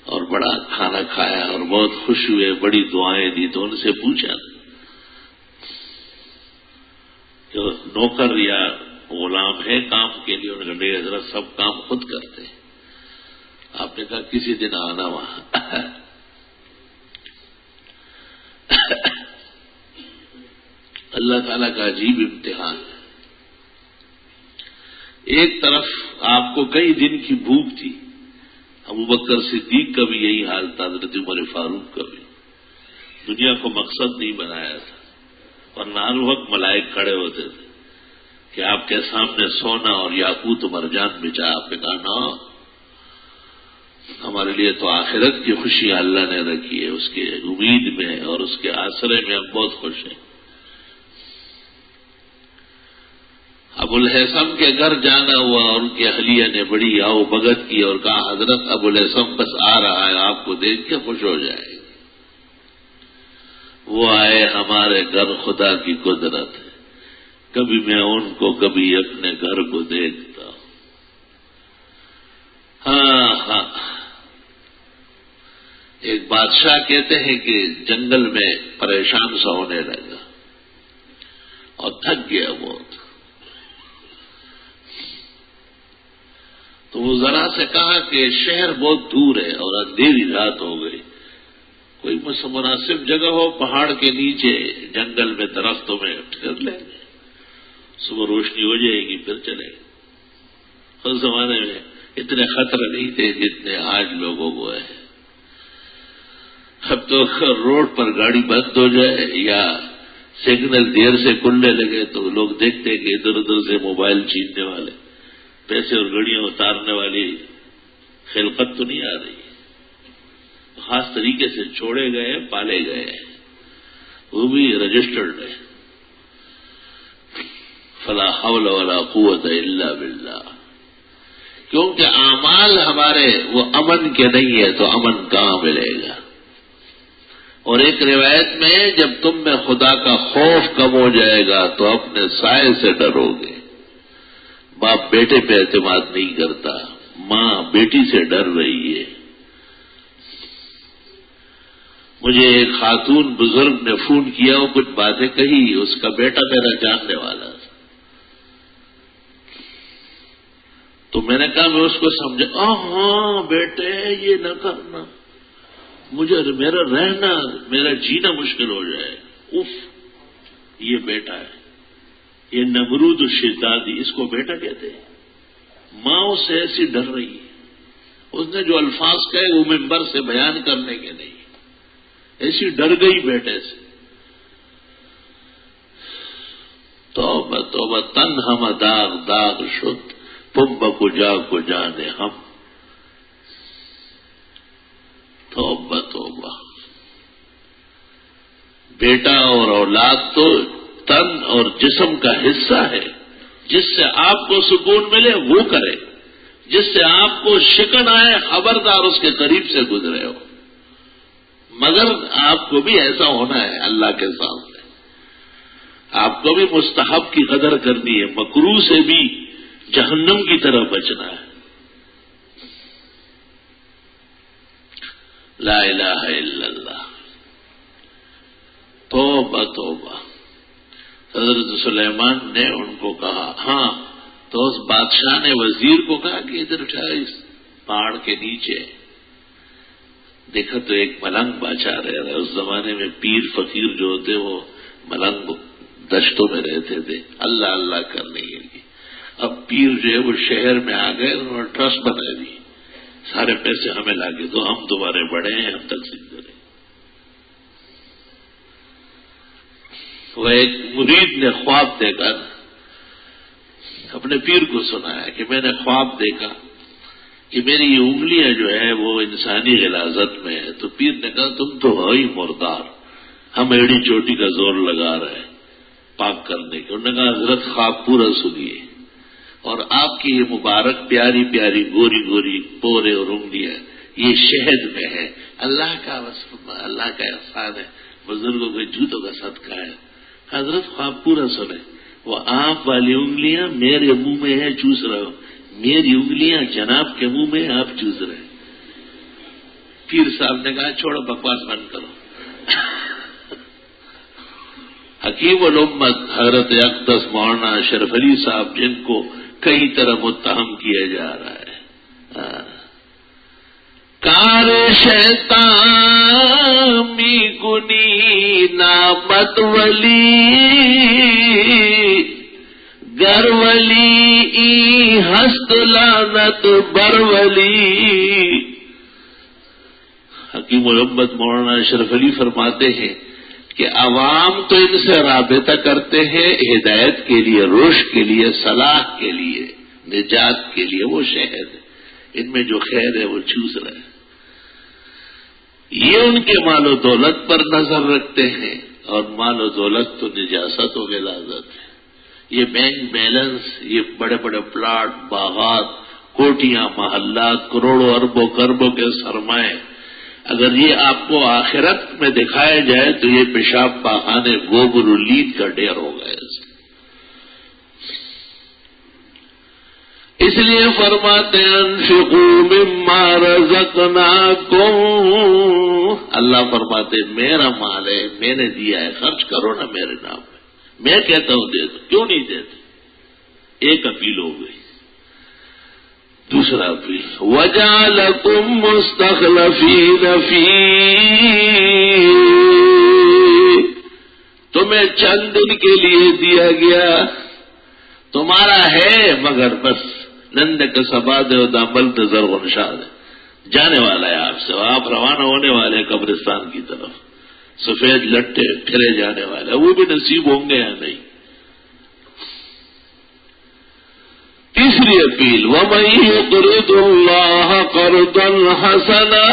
اور بڑا کھانا کھایا اور بہت خوش ہوئے، بڑی دعائیں دی، تو ان سے پوچھا کہ نوکر یا غلام ہے کام کے لیے؟ انہوں نے کہا نہیں حضرت سب کام خود کرتے ہیں۔ آپ نے کہا کسی دن آنا وہاں۔ اللہ تعالیٰ کا عجیب امتحان ہے۔ ایک طرف آپ کو کئی دن کی بھوک تھی، ابو بکر صدیق کا بھی یہی حال تھا، حضرت عمر فاروق کا بھی، دنیا کو مقصد نہیں بنایا تھا، اور ہر وقت ملائک کھڑے ہوتے تھے کہ آپ کے سامنے سونا اور یاقوت و مرجان بچا۔ آپ نے کہا نا، ہمارے لیے تو آخرت کی خوشی اللہ نے رکھی ہے، اس کے امید میں اور اس کے آسرے میں ہم بہت خوش ہیں۔ ابو الہیثم کے گھر جانا ہوا اور ان کی اہلیہ نے بڑی آؤ بھگت کی اور کہا حضرت ابو الہیثم بس آ رہا ہے، آپ کو دیکھ کے خوش ہو جائے گا۔ وہ آئے، ہمارے گھر خدا کی قدرت ہے، کبھی میں ان کو کبھی اپنے گھر کو دیکھتا ہوں. ہاں ایک بادشاہ کہتے ہیں کہ جنگل میں پریشان سا ہونے لگا اور تھک گیا بہت. تو وہ ذرا سے کہا کہ شہر بہت دور ہے اور اندھیری رات ہو گئی، کوئی مناسب جگہ ہو پہاڑ کے نیچے جنگل میں درختوں میں ٹھہر لیں گے، صبح روشنی ہو جائے گی پھر چلیں گے. اس زمانے میں اتنے خطرے نہیں تھے جتنے آج لوگوں کو ہے. اب تو روڈ پر گاڑی بند ہو جائے یا سگنل دیر سے کھلنے لگے تو لوگ دیکھتے کہ ادھر ادھر سے موبائل چھیننے والے، پیسے اور گھڑیاں اتارنے والی خلقت تو نہیں آ رہی. خاص طریقے سے چھوڑے گئے، پالے گئے، وہ بھی رجسٹرڈ ہے. فلا حول ولا قوت الا باللہ. کیونکہ اعمال ہمارے وہ امن کے نہیں ہے تو امن کہاں ملے گا. اور ایک روایت میں جب تم میں خدا کا خوف کم ہو جائے گا تو اپنے سائے سے ڈرو گے. باپ بیٹے پہ اعتماد نہیں کرتا، ماں بیٹی سے ڈر رہی ہے. مجھے ایک خاتون بزرگ نے فون کیا اور کچھ باتیں کہی، اس کا بیٹا میرا جاننے والا تھا. تو میں نے کہا میں اس کو سمجھا، ہاں بیٹے یہ نہ کرنا، مجھے میرا رہنا میرا جینا مشکل ہو جائے. اف یہ بیٹا ہے، یہ نمرود الشدادی، اس کو بیٹا کہتے ہیں. ماں اس سے ایسی ڈر رہی ہے، اس نے جو الفاظ کہے وہ منبر سے بیان کرنے کے نہیں، ایسی ڈر گئی بیٹے سے. توبہ توبہ تن ہم داغ داغ شد پمب کو جا کو جانے ہم. توبہ توبہ. بیٹا اور اولاد تو تن اور جسم کا حصہ ہے، جس سے آپ کو سکون ملے وہ کرے، جس سے آپ کو شکن آئے خبردار اس کے قریب سے گزرے ہو. مگر آپ کو بھی ایسا ہونا ہے اللہ کے سامنے، آپ کو بھی مستحب کی قدر کرنی ہے، مکروہ سے بھی جہنم کی طرف بچنا ہے. لا الہ الا اللہ. توبہ توبہ. حضرت سلیمان نے ان کو کہا، ہاں تو اس بادشاہ نے وزیر کو کہا کہ ادھر اٹھا اس پہاڑ کے نیچے. دیکھا تو ایک ملنگ بادشاہ رہ رہا ہے. اس زمانے میں پیر فقیر جو ہوتے وہ ملنگ دشتوں میں رہتے تھے اللہ اللہ کرنے کے لیے. اب پیر جو ہے وہ شہر میں آ گئے، انہوں نے ٹرسٹ بنا دی، سارے پیسے ہمیں لا کے دو، ہم تمہارے بڑے ہیں، ہم تقسیم کریں. وہ ایک مرید نے خواب دیکھا، اپنے پیر کو سنایا کہ میں نے خواب دیکھا کہ میری یہ انگلیاں جو ہے وہ انسانی غلاظت میں ہے. تو پیر نے کہا تم تو ہو ہی مردار، ہم ایڑی چوٹی کا زور لگا رہے ہیں پاک کرنے کے. انہوں نے کہا حضرت خواب پورا سنیے، اور آپ کی یہ مبارک پیاری پیاری گوری گوری پورے اور انگلیاں یہ شہد میں ہے، اللہ کا اللہ کا احسان ہے، بزرگوں کے جوتوں کا صدقہ ہے. حضرت خواب پورا سنے. وہ آپ والی انگلیاں میرے منہ میں ہے، چوس رہے ہو، میری انگلیاں جناب کے منہ میں آپ چوس رہے. پیر صاحب نے کہا چھوڑو بکواس بند کرو. حکیم الامت حضرت اقدس مولانا اشرف علی صاحب جن کو کئی طرح متہم کیا جا رہا ہے، کار شیطان می کنی نامت ولی گر ولی ای ہست لعنت بر ولی. حکیم الامت مولانا اشرف علی فرماتے ہیں کہ عوام تو ان سے رابطہ کرتے ہیں ہدایت کے لیے، رشد کے لیے، صلاح کے لیے، نجات کے لیے. وہ شہد ہے، ان میں جو خیر ہے وہ چوس رہے ہیں. یہ ان کے مال و دولت پر نظر رکھتے ہیں، اور مال و دولت تو نجاست و غلاظت ہے. یہ بینک بیلنس، یہ بڑے بڑے پلاٹ، باغات، کوٹیاں، محلات، کروڑوں اربوں کربوں کے سرمائے، اگر یہ آپ کو آخرت میں دکھایا جائے تو یہ پیشاب پاخانے گوبر و لید کا ڈھیر ہوگا. اس لیے فرماتے ہیں انفقوا مما رزقناکم، اللہ فرماتے میرا مال ہے، میں نے دیا ہے، خرچ کرو نا میرے نام پہ، میں کہتا ہوں دے دو، کیوں نہیں دیتے؟ ایک اپیل ہو گئی۔ دوسرا اپیل وَجَعَلَكُمْ مُسْتَخْلَفِينَ فِيهِ، تمہیں چند دن کے لیے دیا گیا، تمہارا ہے مگر بس نند کا سباد ہے، دامل تزر و نشاد ہے، جانے والا ہے آپ سے، آپ روانہ ہونے والے ہیں قبرستان کی طرف، سفید لٹے پھرے جانے والے، وہ بھی نصیب ہوں گے یا نہیں۔ تیسری اپیل وَمَن يُقْرِضُ اللَّهَ قَرْضًا حَسَنًا،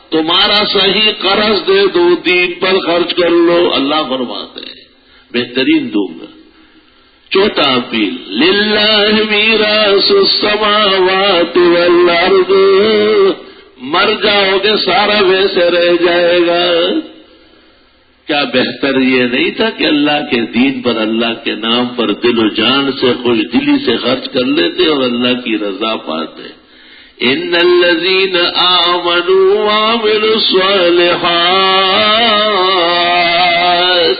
تمہارا صحیح قرض دے دو، دین پر خرچ کر لو، اللہ فرماتے ہیں بہترین دوں گا۔ چوتھا اپیل للہ میراث السماوات والارض، مر جاؤ گے سارا ویسے رہ جائے گا۔ کیا بہتر یہ نہیں تھا کہ اللہ کے دین پر، اللہ کے نام پر دل و جان سے خوش دلی سے خرچ کر لیتے اور اللہ کی رضا پاتے؟ ان الذین آمنوا وعملوا الصالحات،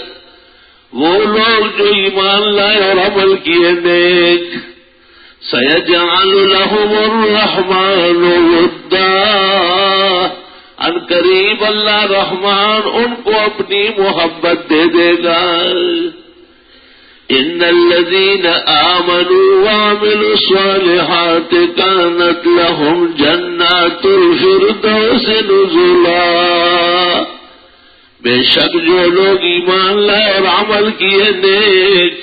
وہ لوگ جو ایمان لائے اور عمل کیے نیک، سیجعل لهم الرحمن ودا، ان قریب اللہ رحمان ان کو اپنی محبت دے دے گا۔ ان الذین آمنوا وعملوا الصالحات كانت لهم جنات الفردوس نزلا، بے شک جو لوگ ایمان لائے اور عمل کیے نیک،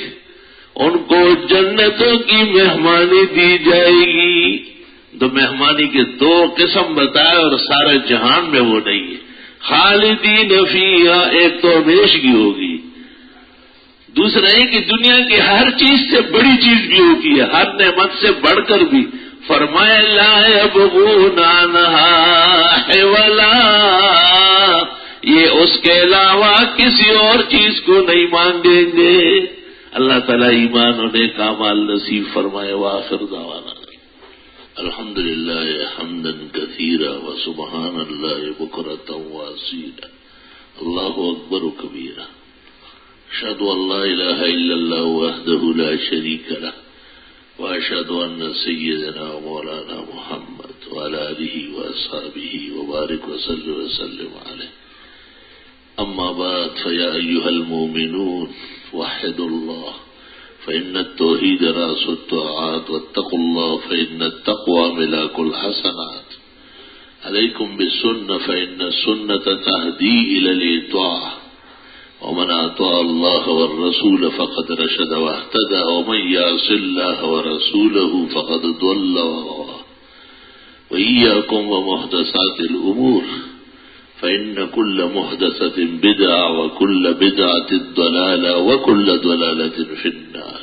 ان کو جنتوں کی مہمانی دی جائے گی۔ تو مہمانی کے دو قسم بتائے اور سارے جہان میں وہ نہیں ہے۔ خالدین فیہا، ایک تو ہمیشگی ہوگی، دوسرا ہے کہ دنیا کی ہر چیز سے بڑی چیز بھی ہوگی، ہر نعمت سے بڑھ کر بھی۔ فرمایا لا یبغون عنہا حولا، یہ اس کے علاوہ کسی اور چیز کو نہیں مانگیں گے۔ اللہ تعالیٰ ایمان و نیک اعمال نصیب فرمائے۔ وآخر دعوانا الحمدللہ حمدا کثیرا وسبحان اللہ بکرۃ واصیلا، اللہ اکبر کبیرا، اشہد ان لا الہ الا اللہ وحدہ لا شریک لہ، واشہد ان سیدنا مولانا محمد وعلی آلہ واصحابہ وبارک وسلم علیہ۔ اما بعد فیا ایھا المؤمنون وحدوا اللہ فإن التوحید راس الطاعات واتقوا اللہ فإن التقوى ملاک الحسنات، علیکم بالسنة فإن السنة تہدی إلی الإطاعة، ومن أطاع الله والرسول فقد رشد واهتدى، ومن يعص الله ورسوله فقد ضل وغوى، وإياكم ومحدثات الأمور فإن كل محدثة بدعة وكل بدعة ضلالة وكل ضلالة في النار۔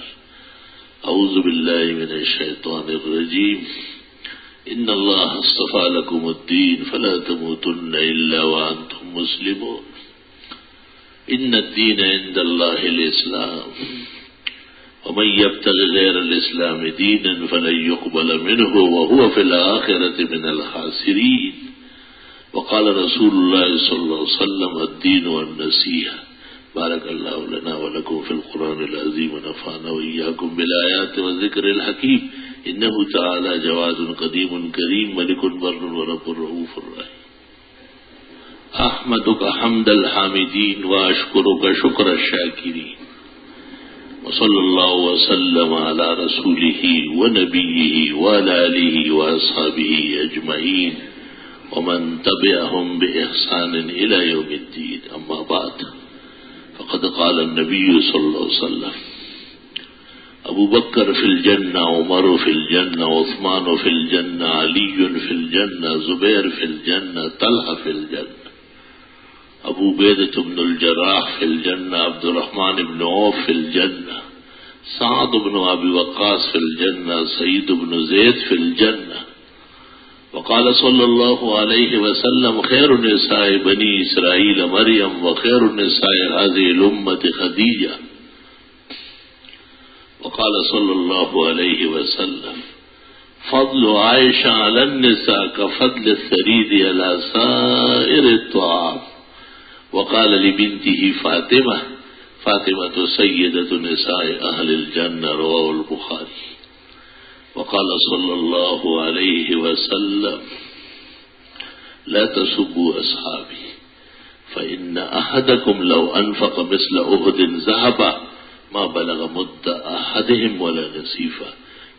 أعوذ بالله من الشيطان الرجيم، إن الله اصطفى لكم الدين فلا تموتن إلا وأنتم مسلمون، إن الدين عند الله الإسلام، ومن يبتغ غير الإسلام دينا فلن يقبل منه وهو في الآخرة من الخاسرين، وقال رسول الله صلى الله عليه وسلم الدين والنصيحة۔ بارك الله لنا ولكم في القرآن العظيم ونفعنا وإياكم بالآيات والذكر الحكيم، إنه تعالى جواد قديم كريم ملك بر ورب رؤوف رحيم۔ أحمدك حمد الحامدين وأشكرك شكر الشاكرين، وصلى الله وسلم على رسوله ونبيه وعلى آله وأصحابه أجمعين ومن تبعهم بإحسان إلى يوم الدين، أما بعد، فقد قال النبي صلى الله عليه وسلم أبو بكر في الجنة، عمر في الجنة، عثمان في الجنة، علي في الجنة، زبير في الجنة، طلحة في الجنة، أبو عبيدة بن الجراح في الجنة، عبد الرحمن بن عوف في الجنة، سعد بن أبي وقاص في الجنة، سعيد بن زيد في الجنة، وقال صلى الله عليه وسلم خير نساء بني إسرائيل مريم، وخير نساء هذه الأمة خديجة، وقال صلی اللہ علیہ وسلم فضل عائشہ علی النساء كفضل الثريد على سائر الطعام وقال لبنته فاطمة سيدة نساء أهل الجنة رواه البخاري وقال صلى الله عليه وسلم لا تسبوا أصحابي فإن أحدكم لو أنفق مثل أحد ذهبا ما بلغ مد أحدهم ولا نصيفا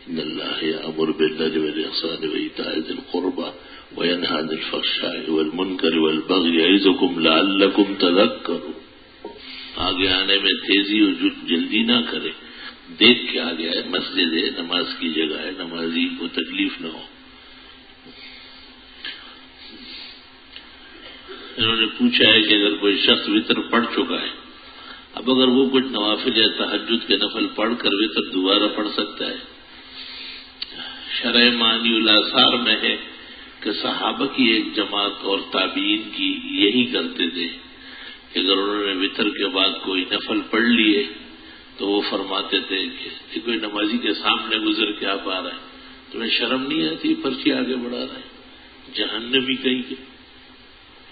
إن الله يأمر بالعدل والإحسان وإيتاء ذي القربى وينهى عن الفحشاء والمنكر والبغي يعظكم لعلكم تذكرون. آگے آنے میں تیزی اور جلدی نہ کرے، دیکھ کے آگے آئے، مسجد ہے، نماز کی جگہ ہے، نمازی کو تکلیف نہ ہو. انہوں نے پوچھا ہے کہ اگر کوئی شخص وطر پڑھ چکا ہے، اب اگر وہ کچھ نوافل یا تہجد کے نفل پڑھ کر وطر دوبارہ پڑھ سکتا ہے؟ شرح معنی الاثار میں ہے کہ صحابہ کی ایک جماعت اور تابعین کی یہی کرتے تھے کہ اگر انہوں نے وطر کے بعد کوئی نفل پڑھ لیے تو وہ فرماتے تھے کہ کوئی نمازی کے سامنے گزر کے آپ آ رہا ہے، تمہیں شرم نہیں آتی؟ پرچی آگے بڑھا رہا ہے، جہنمی کہیں گے.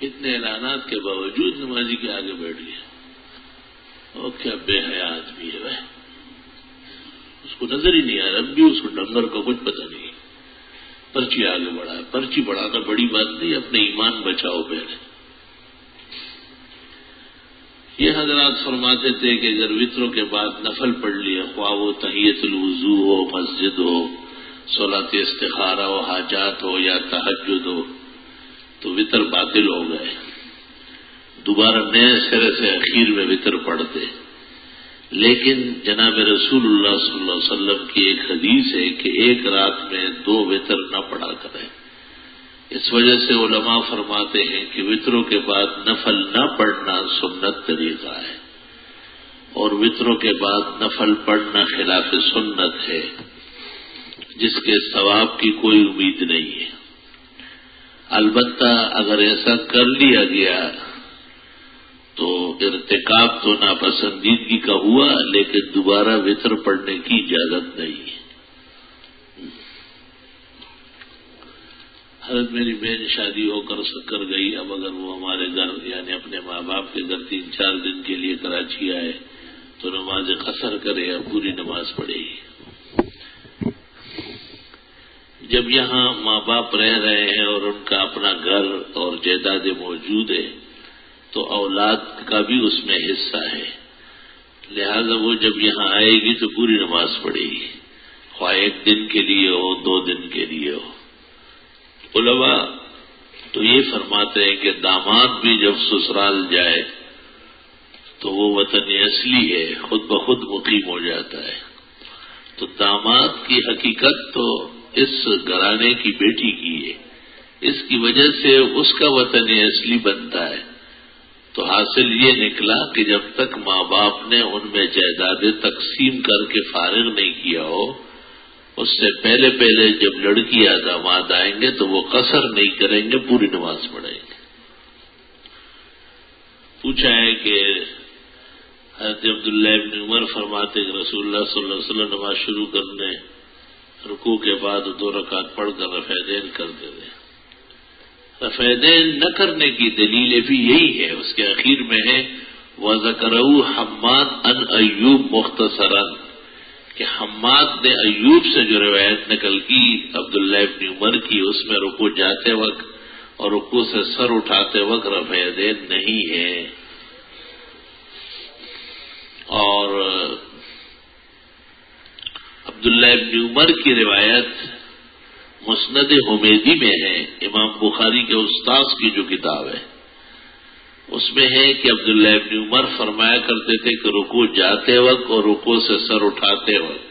اتنے اعلانات کے باوجود نمازی کے آگے بیٹھ گیا. اور کیا بے حیا آدمی ہے وہ، اس کو نظر ہی نہیں آ رہا، اب بھی اس کو ڈنگر کا کچھ پتہ نہیں. پرچی آگے بڑھا ہے، پرچی بڑھانا بڑی بات نہیں، اپنے ایمان بچاؤ پہلے. یہ حضرات فرماتے تھے کہ اگر وطروں کے بعد نفل پڑھ لیا، خواہ وہ تحیۃ الوضو ہو، مسجد ہو، صلاۃ استخارہ ہو، حاجات ہو یا تہجد ہو، تو وطر باطل ہو گئے. دوبارہ نئے سرے سے اخیر میں وطر پڑھتے. لیکن جناب رسول اللہ صلی اللہ علیہ وسلم کی ایک حدیث ہے کہ ایک رات میں 2 وطر نہ پڑھا کریں. اس وجہ سے علماء فرماتے ہیں کہ وطروں کے بعد نفل نہ پڑھنا سنت طریقہ ہے، اور وطروں کے بعد نفل پڑھنا خلاف سنت ہے، جس کے ثواب کی کوئی امید نہیں ہے. البتہ اگر ایسا کر لیا گیا تو ارتکاب تو ناپسندیدگی کا ہوا، لیکن دوبارہ وطر پڑھنے کی اجازت نہیں ہے. حضرت میری بہن شادی ہو کر گئی، اب اگر وہ ہمارے گھر یعنی اپنے ماں باپ کے گھر 3-4 دن کے لیے کراچی آئے تو نماز قصر کرے یا پوری نماز پڑھے گی. جب یہاں ماں باپ رہ رہے ہیں اور ان کا اپنا گھر اور جائیدادیں موجود ہے تو اولاد کا بھی اس میں حصہ ہے، لہذا وہ جب یہاں آئے گی تو پوری نماز پڑھے گی، خواہ 1 دن کے لیے ہو 2 دن کے لیے ہو. علماء تو یہ فرماتے ہیں کہ داماد بھی جب سسرال جائے تو وہ وطن اصلی ہے، خود بخود مقیم ہو جاتا ہے. تو داماد کی حقیقت تو اس گھرانے کی بیٹی کی ہے، اس کی وجہ سے اس کا وطن اصلی بنتا ہے. تو حاصل یہ نکلا کہ جب تک ماں باپ نے ان میں جائیدادیں تقسیم کر کے فارغ نہیں کیا ہو، اس سے پہلے جب لڑکی یا داماد آئیں گے تو وہ قصر نہیں کریں گے، پوری نماز پڑھیں گے. پوچھا ہے کہ حضرت عبداللہ ابن عمر فرماتے کہ رسول اللہ صلی اللہ علیہ وسلم نماز شروع کرنے رکوع کے بعد 2 رکعت پڑھ کر رفعتین کرتے تھے. رفعتین نہ کرنے کی دلیل بھی یہی ہے، اس کے اخیر میں ہے وَذَكَرَهُ حَمَّادٌ عن ایوب مختصراً، کہ حماد نے ایوب سے جو روایت نقل کی عبداللہ ابن عمر کی، اس میں رکوع جاتے وقت اور رکوع سے سر اٹھاتے وقت رفعتین نہیں ہے. اور عبداللہ ابن عمر کی روایت مسند حمیدی میں ہے، امام بخاری کے استاذ کی جو کتاب ہے اس میں ہے کہ عبداللہ ابن عمر فرمایا کرتے تھے کہ رکوع جاتے وقت اور رکوع سے سر اٹھاتے وقت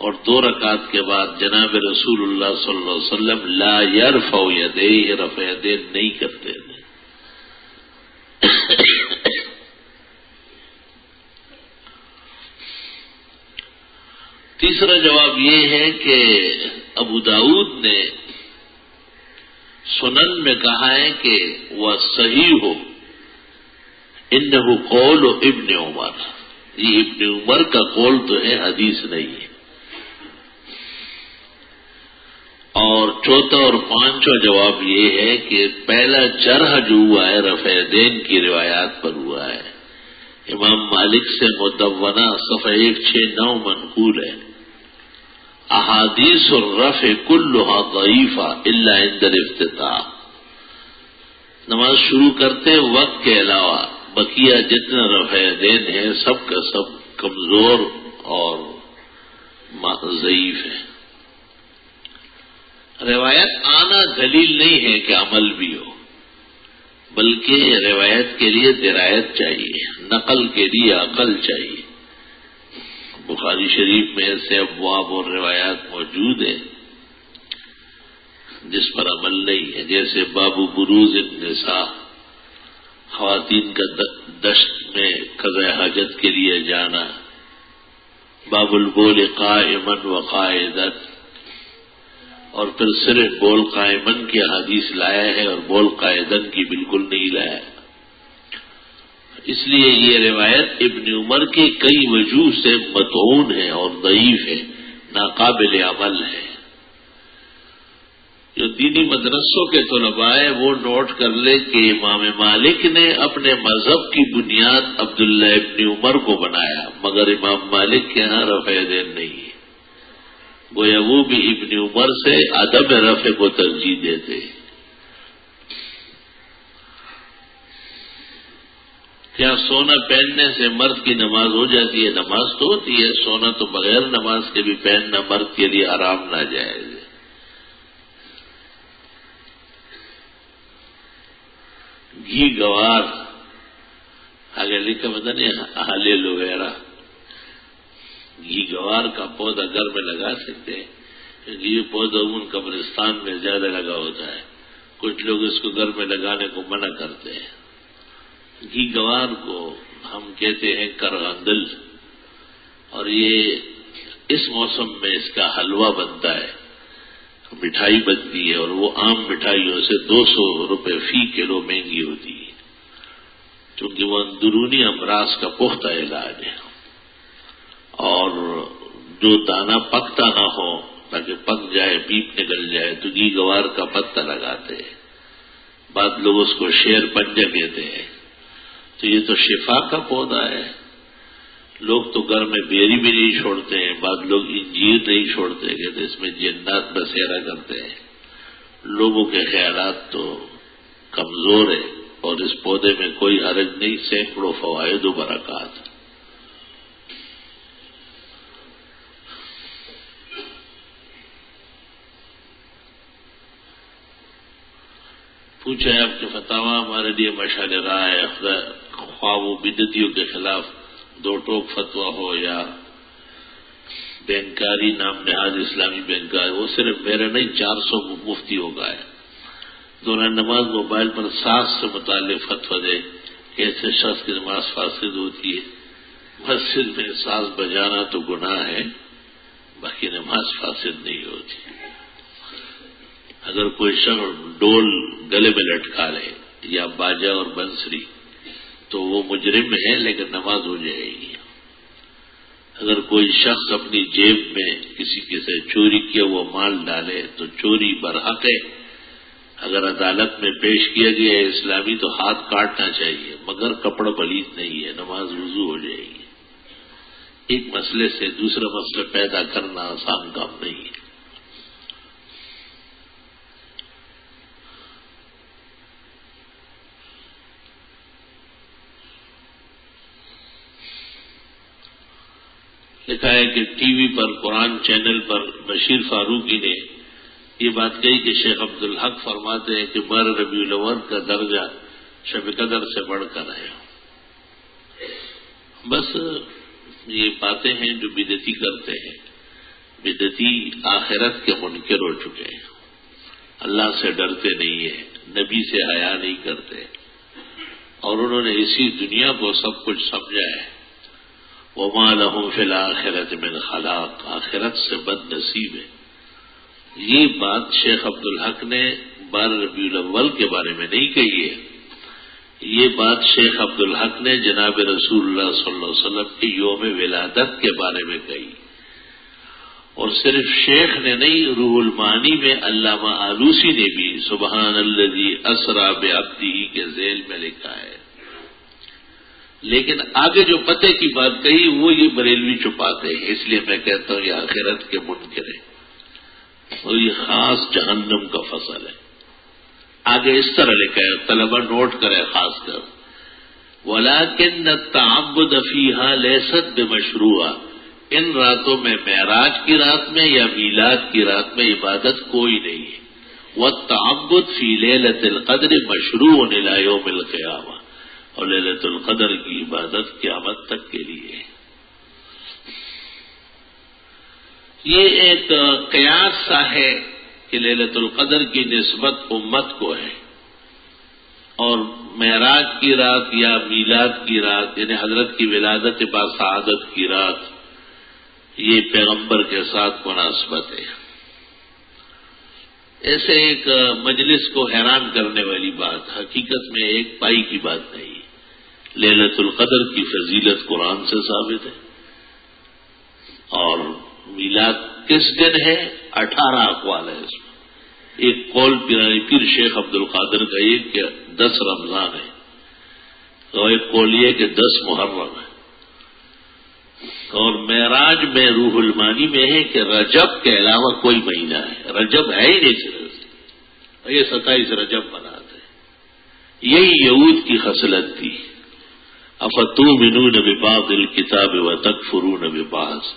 اور 2 رکعت کے بعد جناب رسول اللہ صلی اللہ علیہ وسلم لا یرفع یدیہ، رفعتین نہیں کرتے تھے. تیسرا جواب یہ ہے کہ ابو داؤد نے سنن میں کہا ہے کہ وہ صحیح ہو انہ قول ابن عمر، یہ ابن عمر کا قول تو ہے، حدیث نہیں ہے۔ اور چوتھا اور پانچواں جواب یہ ہے کہ پہلا جرح جو ہوا ہے رفع دین کی روایات پر ہوا ہے۔ امام مالک سے مدونہ صفحہ 169 منقول ہے، احادیث الرفع کلھا ضعیفہ الا عند الافتتاح، نماز شروع کرتے وقت کے علاوہ بقیہ جتنا رفع دین ہے سب کا سب کمزور اور ضعیف ہے۔ روایت آنا دلیل نہیں ہے کہ عمل بھی ہو، بلکہ روایت کے لیے درایت چاہیے، نقل کے لیے عقل چاہیے۔ بخاری شریف میں ایسے ابواب اور روایات موجود ہیں جس پر عمل نہیں ہے، جیسے باب بروز النساء، خواتین کا دشت میں قضاء حاجت کے لیے جانا، باب البول قائما وقائدا، اور پھر صرف بول قائمن کی حدیث لایا ہے اور بول قائدن کی بالکل نہیں لایا۔ اس لیے یہ روایت ابن عمر کی کئی وجوہ سے مطعون ہے اور ضعیف ہے، ناقابل عمل ہے۔ جو دینی مدرسوں کے طلباء ہیں وہ نوٹ کر لے کہ امام مالک نے اپنے مذہب کی بنیاد عبداللہ ابن عمر کو بنایا، مگر امام مالک کے ہاں رفع دین نہیں ہے، گویا وہ بھی ابن عمر سے عدم رفع کو ترجیح دیتے۔ کیا سونا پہننے سے مرد کی نماز ہو جاتی ہے؟ نماز تو ہوتی ہے، سونا تو بغیر نماز کے بھی پہننا مرد کے لیے حرام ناجائز ہے۔ گھی گوار آگے لکھا پتہ نہیں حلیل وغیرہ، گھی گوار کا پودا گھر میں لگا سکتے ہیں، کیونکہ یہ پودا عموماً قبرستان میں زیادہ لگا ہوتا ہے، کچھ لوگ اس کو گھر میں لگانے کو منع کرتے ہیں۔ گھی گوار کو ہم کہتے ہیں کرغندل، اور یہ اس موسم میں اس کا حلوہ بنتا ہے، مٹھائی بنتی ہے، اور وہ عام مٹھائیوں سے 200 روپے فی کلو مہنگی ہوتی ہے، کیونکہ وہ اندرونی امراض کا پختہ علاج ہے۔ اور جو دانہ پکتا نہ ہو تاکہ پک جائے، پیپ نکل جائے، تو گھی گوار کا پتا لگاتے ہیں۔ بعض لوگ اس کو شیر پنجہ کہتے ہیں، تو یہ تو شفا کا پودا ہے۔ لوگ تو گھر میں بیری بھی نہیں چھوڑتے ہیں، بعض لوگ انجیر نہیں چھوڑتے، کہتے اس میں جنات بسیرا کرتے ہیں۔ لوگوں کے خیالات تو کمزور ہے، اور اس پودے میں کوئی حرج نہیں، سینکڑوں فوائد و برکات۔ پوچھا ہے آپ کے فتاوی ہمارے لیے مشعل راہ ہے، خواہ وہ بدعتیوں کے خلاف دو ٹوک فتویٰ ہو یا بینکاری نام نہاد اسلامی بینکاری، وہ صرف میرے نہیں 400 مفتیوں کا ہے۔ دوران نماز موبائل پر ساز سے متعلق فتویٰ دے کہ ایسے شخص کی نماز فاسد ہوتی ہے۔ مسجد میں ساز بجانا تو گناہ ہے، باقی نماز فاسد نہیں ہوتی۔ اگر کوئی شخص ڈول گلے میں لٹکا لے یا باجا اور بنسری تو وہ مجرم ہے، لیکن نماز ہو جائے گی۔ اگر کوئی شخص اپنی جیب میں کسی سے چوری کیا وہ مال ڈالے تو چوری برحق ہے، اگر عدالت میں پیش کیا گیا ہے اسلامی تو ہاتھ کاٹنا چاہیے، مگر کپڑا پلیت نہیں ہے، نماز وضو ہو جائے گی۔ ایک مسئلے سے دوسرا مسئلہ پیدا کرنا آسان کام نہیں ہے۔ لکھا ہے کہ ٹی وی پر قرآن چینل پر بشیر فاروقی نے یہ بات کہی کہ شیخ عبدالحق فرماتے ہیں کہ ماہ ربیع الاول کا درجہ شب قدر سے بڑھ کر ہے۔ بس یہ باتیں ہیں جو بدعتی کرتے ہیں، بدعتی آخرت کے منکر ہو چکے ہیں، اللہ سے ڈرتے نہیں ہیں، نبی سے حیا نہیں کرتے، اور انہوں نے اسی دنیا کو سب کچھ سمجھا ہے۔ وَمَا لَهُمْ فِي الْآخِرَةِ مِنْ خَلَاقٍ، آخرت سے بد نصیب ہے۔ یہ بات شیخ عبدالحق نے 12 ربیع الاول کے بارے میں نہیں کہی ہے، یہ بات شیخ عبدالحق نے جناب رسول اللہ صلی اللہ علیہ وسلم کے یوم ولادت کے بارے میں کہی، اور صرف شیخ نے نہیں، روح المعانی میں علامہ آلوسی نے بھی سبحان الذی اسری بعبدہ کے ذیل میں لکھا ہے۔ لیکن آگے جو پتے کی بات کہی وہ یہ بریلوی چھپاتے ہیں، اس لیے میں کہتا ہوں یہ آخرت کے منکر ہیں اور یہ خاص جہنم کا فصل ہے۔ آگے اس طرح لکھا ہے، طلبہ نوٹ کرے خاص کر، وَلَكِنَّ التَّعَبُّدَ فِيهَا لَيْسَتْ بِمَشْرُوعَةٍ، ان راتوں میں معراج کی رات میں یا میلاد کی رات میں عبادت کوئی نہیں ہے۔ وَالتَّعَبُّدُ فِي لَيْلَةِ الْقَدْرِ مَشْرُوعٌ إِلَى يَوْمِ الْقِيَامَةِ، اور لیلۃ القدر کی عبادت قیامت تک کے لیے ہے۔ یہ ایک قیاس سا ہے کہ لیلۃ القدر کی نسبت امت کو ہے، اور معراج کی رات یا میلاد کی رات یعنی حضرت کی ولادت باسعادت کی رات یہ پیغمبر کے ساتھ مناسبت ہے۔ ایسے ایک مجلس کو حیران کرنے والی بات، حقیقت میں ایک پائی کی بات نہیں۔ لیلۃ القدر کی فضیلت قرآن سے ثابت ہے، اور میلاد کس دن ہے 18 اقوال ہے اس میں۔ ایک قول پیرانی پیر شیخ عبد القادر کا یہ کہ 10 رمضان ہے، اور ایک قول یہ کہ 10 محرم ہے، اور معراج میں روح المانی میں ہے کہ رجب کے علاوہ کوئی مہینہ ہے، رجب ہے ہی نہیں صرف، یہ 27 رجب مناتے ہیں۔ یہی یہود کی خصلت تھی، افتؤمنون ببعض الکتاب وتکفرون ببعض،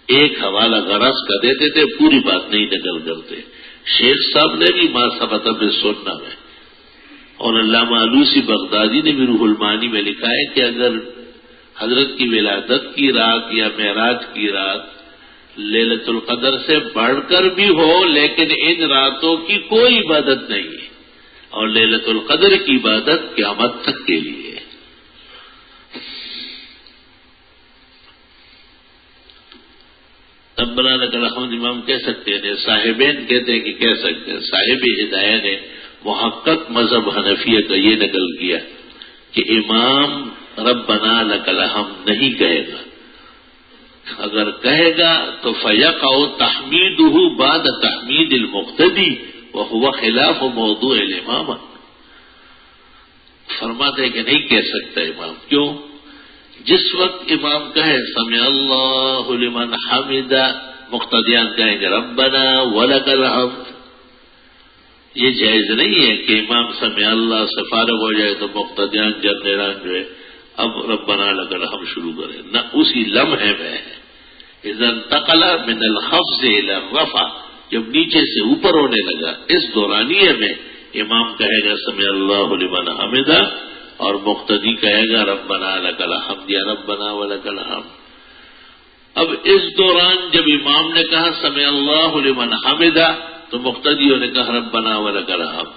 ایک حوالہ غرض کا دیتے تھے، پوری بات نہیں نقل کرتے۔ شیخ صاحب نے بھی ما ثبت بالسنہ میں، اور علامہ آلوسی بغدادی نے بھی روح المعانی میں لکھا ہے کہ اگر حضرت کی ولادت کی رات یا معراج کی رات لیلۃ القدر سے بڑھ کر بھی ہو، لیکن ان راتوں کی کوئی عبادت نہیں ہے، اور لیلۃ القدر کی عبادت قیامت تک کے لیے ہے۔ ربنا لک الحمد امام کہہ سکتے ہیں، صاحبین کہتے ہیں کہ کہہ سکتے ہیں۔ صاحب ہدایہ نے محقق مذہب حنفیہ کا یہ نقل کیا کہ امام ربنا لک الحمد نہیں کہے گا، اگر کہے گا تو فیقع تحمیدہ بعد تحمید المقتدی وہو خلاف موضوع الامامہ، فرماتے ہیں کہ نہیں کہہ سکتا امام۔ کیوں؟ جس وقت امام کہے سمع اللہ لمن حمدہ، مقتدیان کہیں گے ربنا ولک الحمد، یہ جائز نہیں ہے کہ امام سمع اللہ سے فارغ ہو جائے تو مقتدیان جرنیران جو ہے اب ربنا لک الحمد شروع کرے، نہ اسی لمحے میں ہے۔ اذا انتقل من الخفض الى الرفع، جب نیچے سے اوپر ہونے لگا اس دورانیے میں امام کہے گا سمع اللہ لمن حمدہ، اور مقتدی کہے گا ربنا لک الحمد یا ربنا ولک الحمد۔ اب اس دوران جب امام نے کہا سمع اللہ لمن حمدہ تو مقتدیوں نے کہا ربنا ولک الحمد۔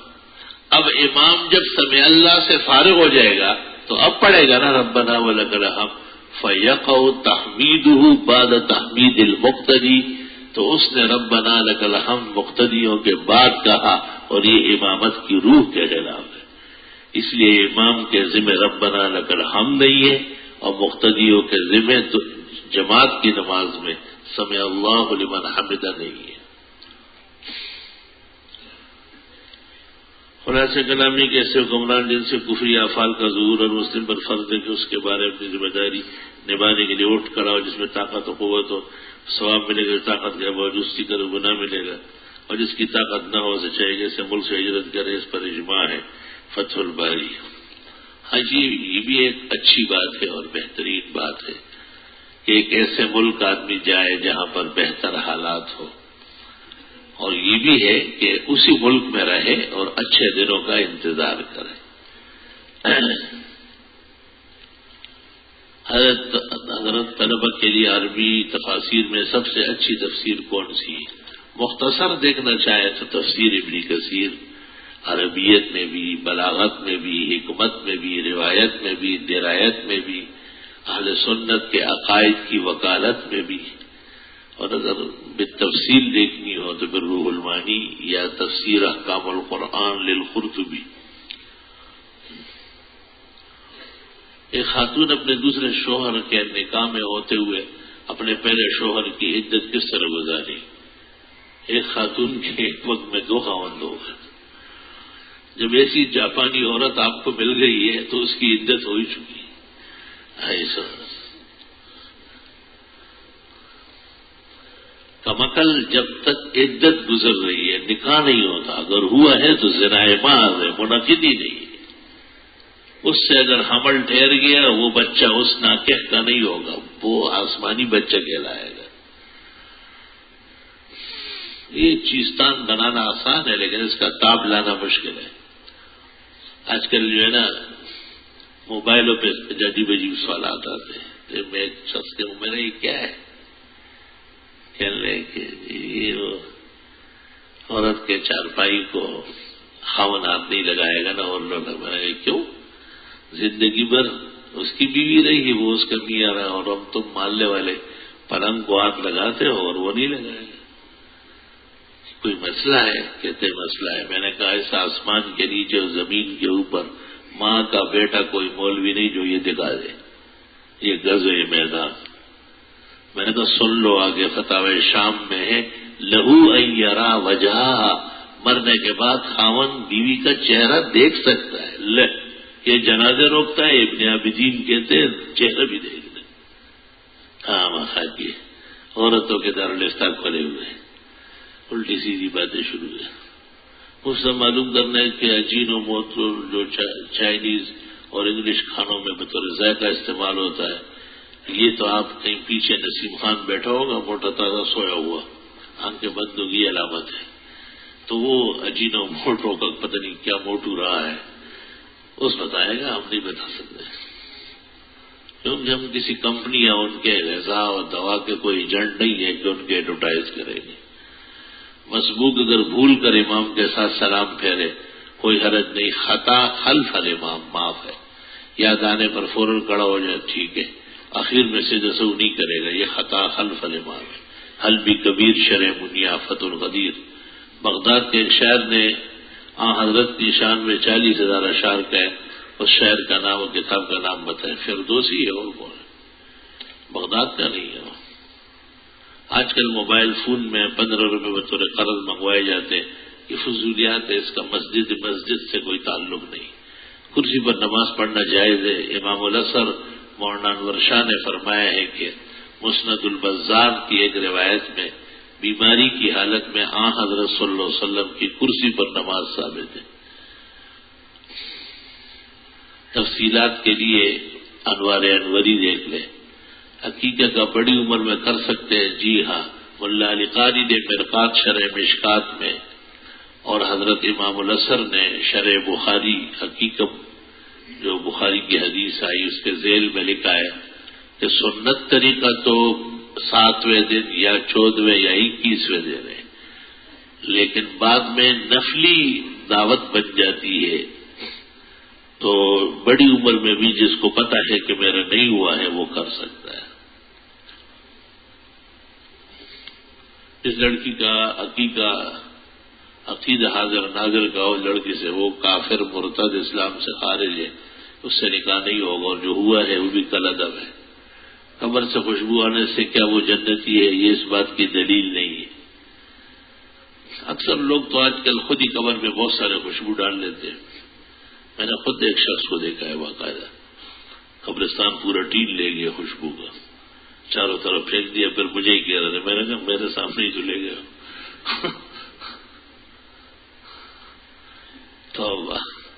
اب امام جب سمع اللہ سے فارغ ہو جائے گا تو اب پڑھے گا نا ربنا ولک الحمد، فیقع تحمیدہ بعد تحمید المقتدی، تو اس نے ربنا لک الحمد مقتدیوں کے بعد کہا، اور یہ امامت کی روح کے خلاف ہے۔ اس لیے امام کے ذمہ ربنا لک الحمد نہیں ہے، اور مقتدیوں کے ذمہ جماعت کی نماز میں سمع اللہ لمن حمدہ نہیں ہے۔ خلاصہ کلامی کے ایسے حکمران جن سے کفری افعال کا ظہور اور مسلم پر فرض ہے کہ اس کے بارے میں اپنی ذمہ داری نبھانے کے لیے اٹھ کر آؤ، جس میں طاقت و قوت ہو ثواب ملے گا، طاقت کے باوجود کرو گناہ ملے گا، اور جس کی طاقت نہ ہو اسے چاہیے جیسے ملک سے ہجرت کرے، اس پر اجماع ہے فتح الباری۔ ہاں جی، یہ بھی ایک اچھی بات ہے اور بہترین بات ہے کہ ایک ایسے ملک آدمی جائے جہاں پر بہتر حالات ہو، اور یہ بھی ہے کہ اسی ملک میں رہے اور اچھے دنوں کا انتظار کرے۔ حضرت طلبہ کے لیے عربی تفاسیر میں سب سے اچھی تفسیر کون سی ہے؟ مختصر دیکھنا چاہے تو تفسیر ابن کثیر، عربیت میں بھی، بلاغت میں بھی، حکمت میں بھی، روایت میں بھی، درایت میں بھی، اہل سنت کے عقائد کی وکالت میں بھی، اور اگر بالتفصیل دیکھنی ہو تو پھر روح المعانی یا تفسیر احکام القرآن للقرطبی۔ ایک خاتون اپنے دوسرے شوہر کے نکاح میں ہوتے ہوئے اپنے پہلے شوہر کی عدت کس طرح گزاری؟ ایک خاتون کے ایک وقت میں 2 خاوند ہو گئے. جب ایسی جاپانی عورت آپ کو مل گئی ہے تو اس کی عدت ہو ہی چکی ہے. ایسا کمکل جب تک عدت گزر رہی ہے نکاح نہیں ہوتا. اگر ہوا ہے تو زنا محض ہے، منعقد ہی نہیں. اس سے اگر حمل ٹھہر گیا وہ بچہ اس ناکح کا نہیں ہوگا، وہ آسمانی بچہ کہلائے گا. یہ چیزتان بنانا آسان ہے لیکن اس کا تاب لانا مشکل ہے. آج کل جو ہے نا موبائلوں پہ عجیب عجیب سوالات آتے ہیں. میں ایک شخص کے میں نے یہ کیا ہے کہنے کہ یہ عورت کے چارپائی کو خاون ہاتھ نہیں لگائے گا نا. اور لوگ میں نے کیوں؟ زندگی بھر اس کی بیوی رہی، وہ اس کا میاں رہا، اور ہم تم مالنے والے پلنگ کو ہاتھ لگاتے ہو اور وہ نہیں لگائے گا. کوئی مسئلہ ہے؟ کہتے مسئلہ ہے. میں نے کہا اس آسمان کے نیچے اور زمین کے اوپر ماں کا بیٹا کوئی مولوی نہیں جو یہ دکھا دے یہ غزوہ میدان. میں نے کہا سن لو آگے فتاوی شام میں ہے لہو ان یرا وجہا، مرنے کے بعد خاون بیوی کا چہرہ دیکھ سکتا ہے. یہ جنازے روکتا ہے. ابن عابدین کہتے ہیں چہرہ بھی دیکھ لیں. ہاں مخاجی عورتوں کے دارالفتہ کھلے ہوئے الٹی سیدھی باتیں شروع ہے. اس سے معلوم کرنا ہے کہ اجین و موتر جو چائنیز اور انگلش کھانوں میں بطور ذائقہ استعمال ہوتا ہے، یہ تو آپ کہیں پیچھے نسیم خان بیٹھا ہوگا موٹا تازہ سویا ہوا، آنکھیں بند ہوگی علامت ہے. تو وہ اجین و موٹوں کا پتہ نہیں کیا موٹو رہا ہے اس بتائے گا، ہم نہیں بتا سکتے کیونکہ ہم کسی کمپنی یا ان کے غذا اور دوا کے کوئی ایجنٹ نہیں ہے کہ ان کے ایڈورٹائز کریں گے. مسبوق اگر بھول کر امام کے ساتھ سلام پھیرے کوئی حرج نہیں. خطا خلف الامام معاف ہے. یاد آنے پر فوراً کھڑا ہو جائے ٹھیک ہے، آخر میں سے جیسے وہ نہیں کرے گا. یہ خطا خلف الامام ہے. حل بھی کبیر شرح منیا فت القدیر. بغداد کے ایک شاعر نے حضرت کی شان میں 40,000 اشعار کہے. اس شاعر کا نام اور کتاب کا نام بتائیں. فردوسی ہے اور کون ہے؟ بغداد کا نہیں ہے. آج کل موبائل فون میں 15 روپے بطور قرض منگوائے جاتے ہیں. یہ فضولیات ہے. اس کا مسجد سے کوئی تعلق نہیں. کرسی پر نماز پڑھنا جائز ہے. امام الاثر مولانا انور شاہ نے فرمایا ہے کہ مسند البزار کی ایک روایت میں بیماری کی حالت میں حضرت صلی اللہ علیہ وسلم کی کرسی پر نماز ثابت ہے. تفصیلات کے لیے انوار انوری دیکھ لیں. حقیقت کا بڑی عمر میں کر سکتے ہیں. جی ہاں، ملا علی قاری نے مرقات شرح مشکات میں اور حضرت امام الاثر نے شرح بخاری حقیقت جو بخاری کی حدیث آئی اس کے ذیل میں لکھا ہے کہ سنت طریقہ تو 7ویں دن یا 14ویں یا 21ویں دن ہے، لیکن بعد میں نفلی دعوت بن جاتی ہے. تو بڑی عمر میں بھی جس کو پتا ہے کہ میرا نہیں ہوا ہے وہ کر سکتا ہے. اس لڑکی کا عقیدہ حاضر ناظر کا اور لڑکی سے وہ کافر مرتد اسلام سے خارج ہے، اس سے نکاح نہیں ہوگا. اور جو ہوا ہے وہ بھی کل ادب ہے. قبر سے خوشبو آنے سے کیا وہ جنتی ہے؟ یہ اس بات کی دلیل نہیں ہے. اکثر لوگ تو آج کل خود ہی قبر میں بہت سارے خوشبو ڈال لیتے ہیں. میں نے خود ایک شخص کو دیکھا ہے باقاعدہ قبرستان پورا ٹین لے گیا خوشبو کا، چاروں طرف پھینک دیا، پھر مجھے ہی کہہ رہے تھے. میں نے کہا میرے سامنے ہی تو لے گیا. تو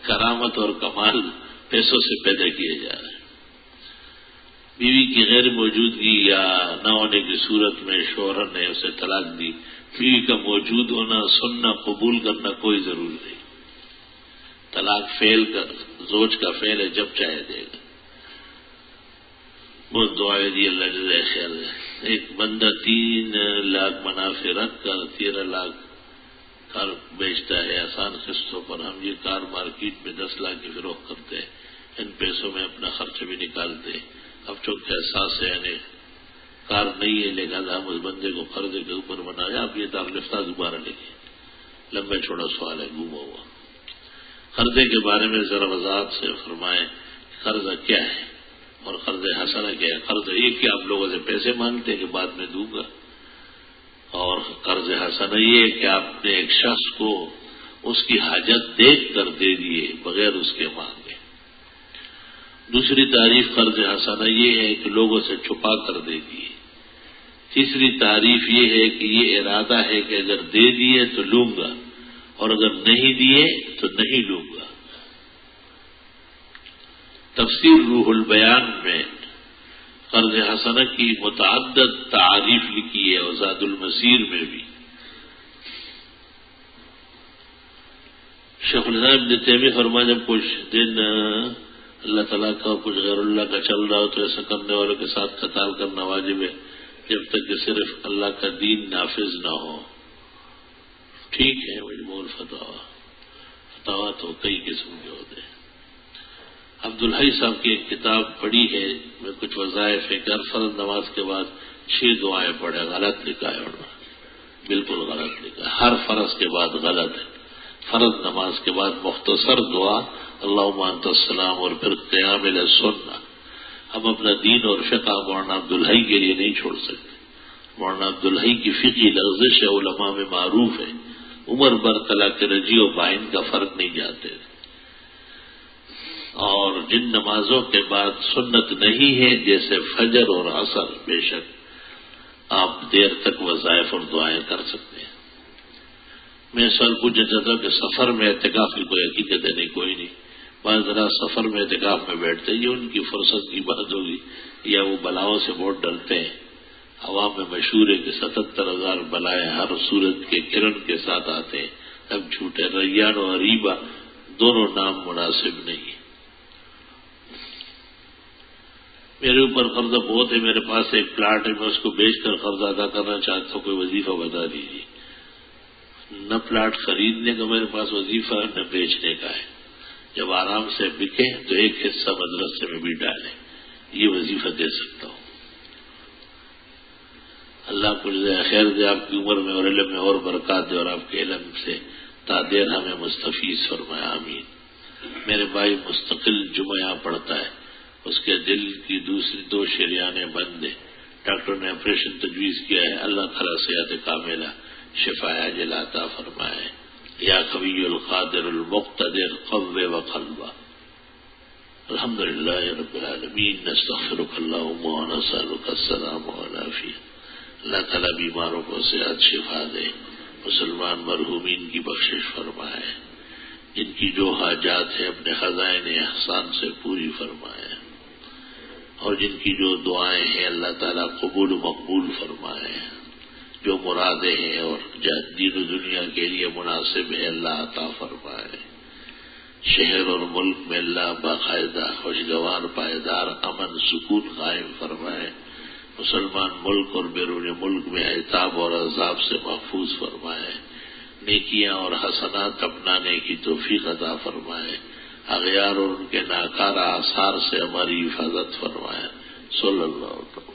کرامت اور کمال پیسوں سے پیدا کیے جا رہے ہیں. بیوی کی غیر موجودگی یا نہ ہونے کی صورت میں شوہر نے اسے طلاق دی. بیوی کا موجود ہونا، سننا، قبول کرنا کوئی ضروری نہیں. طلاق فعل کا زوج کا فعل ہے، جب چاہے دے گا. بہت دعائیں دی، اللہ جزائے خیر ہے. ایک بندہ 3 لاکھ منافع رکھ کر 13 لاکھ کار بیچتا ہے آسان قسطوں پر. ہم یہ کار مارکیٹ میں 10 لاکھ کی فروخت کرتے ہیں، ان پیسوں میں اپنا خرچ بھی نکالتے ہیں. اب چونکہ احساس ہے یعنی کار نہیں ہے لہذا ہم اس بندے کو قرضے کے اوپر بنایا. آپ یہ دارالفتہ دوبارہ لکھیں. لمبا چھوڑا سوال ہے، گھوما ہوا. قرضے کے بارے میں ذرا وضاحت سے فرمائیں. قرضہ کیا ہے؟ اور قرض حسنہ کیا ہے؟ قرض ایک کہ آپ لوگوں سے پیسے مانگتے ہیں کہ بعد میں دوں گا، اور قرض حسنہ یہ ہے کہ آپ نے ایک شخص کو اس کی حاجت دیکھ کر دے دیے بغیر اس کے مانگے۔ دوسری تعریف قرض حسنہ یہ ہے کہ لوگوں سے چھپا کر دے دیے۔ تیسری تعریف یہ ہے کہ یہ ارادہ ہے کہ اگر دے دیے تو لوں گا اور اگر نہیں دیے تو نہیں لوں گا۔ تفسیر روح البیان میں قرض حسنہ کی متعدد تعریف لکھی ہے اور زاد المسیر میں بھی۔ شیخ الاسلام ابن تیمیہ فرمایا جب کچھ دن اللہ تعالیٰ کا کچھ غیر اللہ کا چل رہا ہو تو ایسا کرنے والوں کے ساتھ قتال کرنا واجب ہے جب تک کہ صرف اللہ کا دین نافذ نہ ہو۔ ٹھیک ہے، مجموع فتاوا تو کئی قسم کے ہوتے ہیں۔ عبدالحی صاحب کی ایک کتاب پڑھی ہے، میں کچھ وظائف ہے کہ ہر فرض نماز کے بعد 6 دعائیں پڑھے، غلط لکھا ہے انہوں نے، بالکل غلط لکھا ہے، ہر فرض کے بعد غلط ہے۔ فرض نماز کے بعد مختصر دعا اللہم انت السلام اور پھر قیام الی سنہ۔ ہم اپنا دین اور فقہ مولانا عبدالحی کے لیے نہیں چھوڑ سکتے۔ مولانا عبدالحی کی فقہی لغزش علماء میں معروف ہے، عمر بر طلاق رجی و بائن کا فرق نہیں جانتے، اور جن نمازوں کے بعد سنت نہیں ہے جیسے فجر اور عصر، بے شک آپ دیر تک وظائف اور دعائیں کر سکتے ہیں۔ میں سوال پوچھنا چاہتا ہوں کہ سفر میں اعتکاف کی کوئی حقیقت ہے؟ نہیں، کوئی نہیں۔ بعض ذرا سفر میں اعتکاف میں بیٹھتے ہیں، یہ ان کی فرصت کی بات ہوگی، یا وہ بلاؤں سے بہت ڈرتے ہیں۔ عوام میں مشہور ہے کہ 77,000 بلائیں ہر سورج کے کرن کے ساتھ آتے ہیں، اب جھوٹے۔ ریان و عریبہ دونوں نام مناسب نہیں۔ میرے اوپر قرضہ بہت ہے، میرے پاس ایک پلاٹ ہے، میں اس کو بیچ کر قرضہ ادا کرنا چاہتا ہوں، کوئی وظیفہ بتا دیجیے۔ نہ پلاٹ خریدنے کا میرے پاس وظیفہ ہے، نہ بیچنے کا ہے۔ جب آرام سے بکے تو ایک حصہ مدرسے میں بھی ڈالیں، یہ وظیفہ دے سکتا ہوں۔ اللہ کو جزائے خیر دے، آپ کی عمر میں اور علم میں اور برکات دے، اور آپ کے علم سے تادیر ہمیں مستفیض فرمائے، آمین۔ میرے بھائی مستقل جمعہ یہاں پڑھتا ہے، اس کے دل کی دوسری 2 شریانیں بند ہیں، ڈاکٹر نے آپریشن تجویز کیا ہے، اللہ تعالیٰ صحت کاملہ شفا عاجل عطا فرمائے۔ یا قوی القادر المقتدر قوّ وقلبہ۔ الحمدللہ رب العالمین، نستغفرک اللہم ونسألک السلام والعافیہ۔ اللہ تعالیٰ بیماروں کو صحت شفا دے، مسلمان مرحومین کی بخشش فرمائے، جن کی جو حاجات ہیں اپنے خزائن احسان سے پوری فرمائے، اور جن کی جو دعائیں ہیں اللہ تعالیٰ قبول و مقبول فرمائے، جو مرادیں ہیں اور دین و دنیا کے لیے مناسب ہے اللہ عطا فرمائے۔ شہر اور ملک میں اللہ باقاعدہ خوشگوار پائیدار امن سکون قائم فرمائے، مسلمان ملک اور بیرون ملک میں عتاب اور عذاب سے محفوظ فرمائے، نیکیاں اور حسنات اپنانے کی توفیق عطا فرمائے، اغیار اور ان کے ناکارہ آثار سے ہماری حفاظت فرمائے۔ صلی اللہ علیہ وسلم۔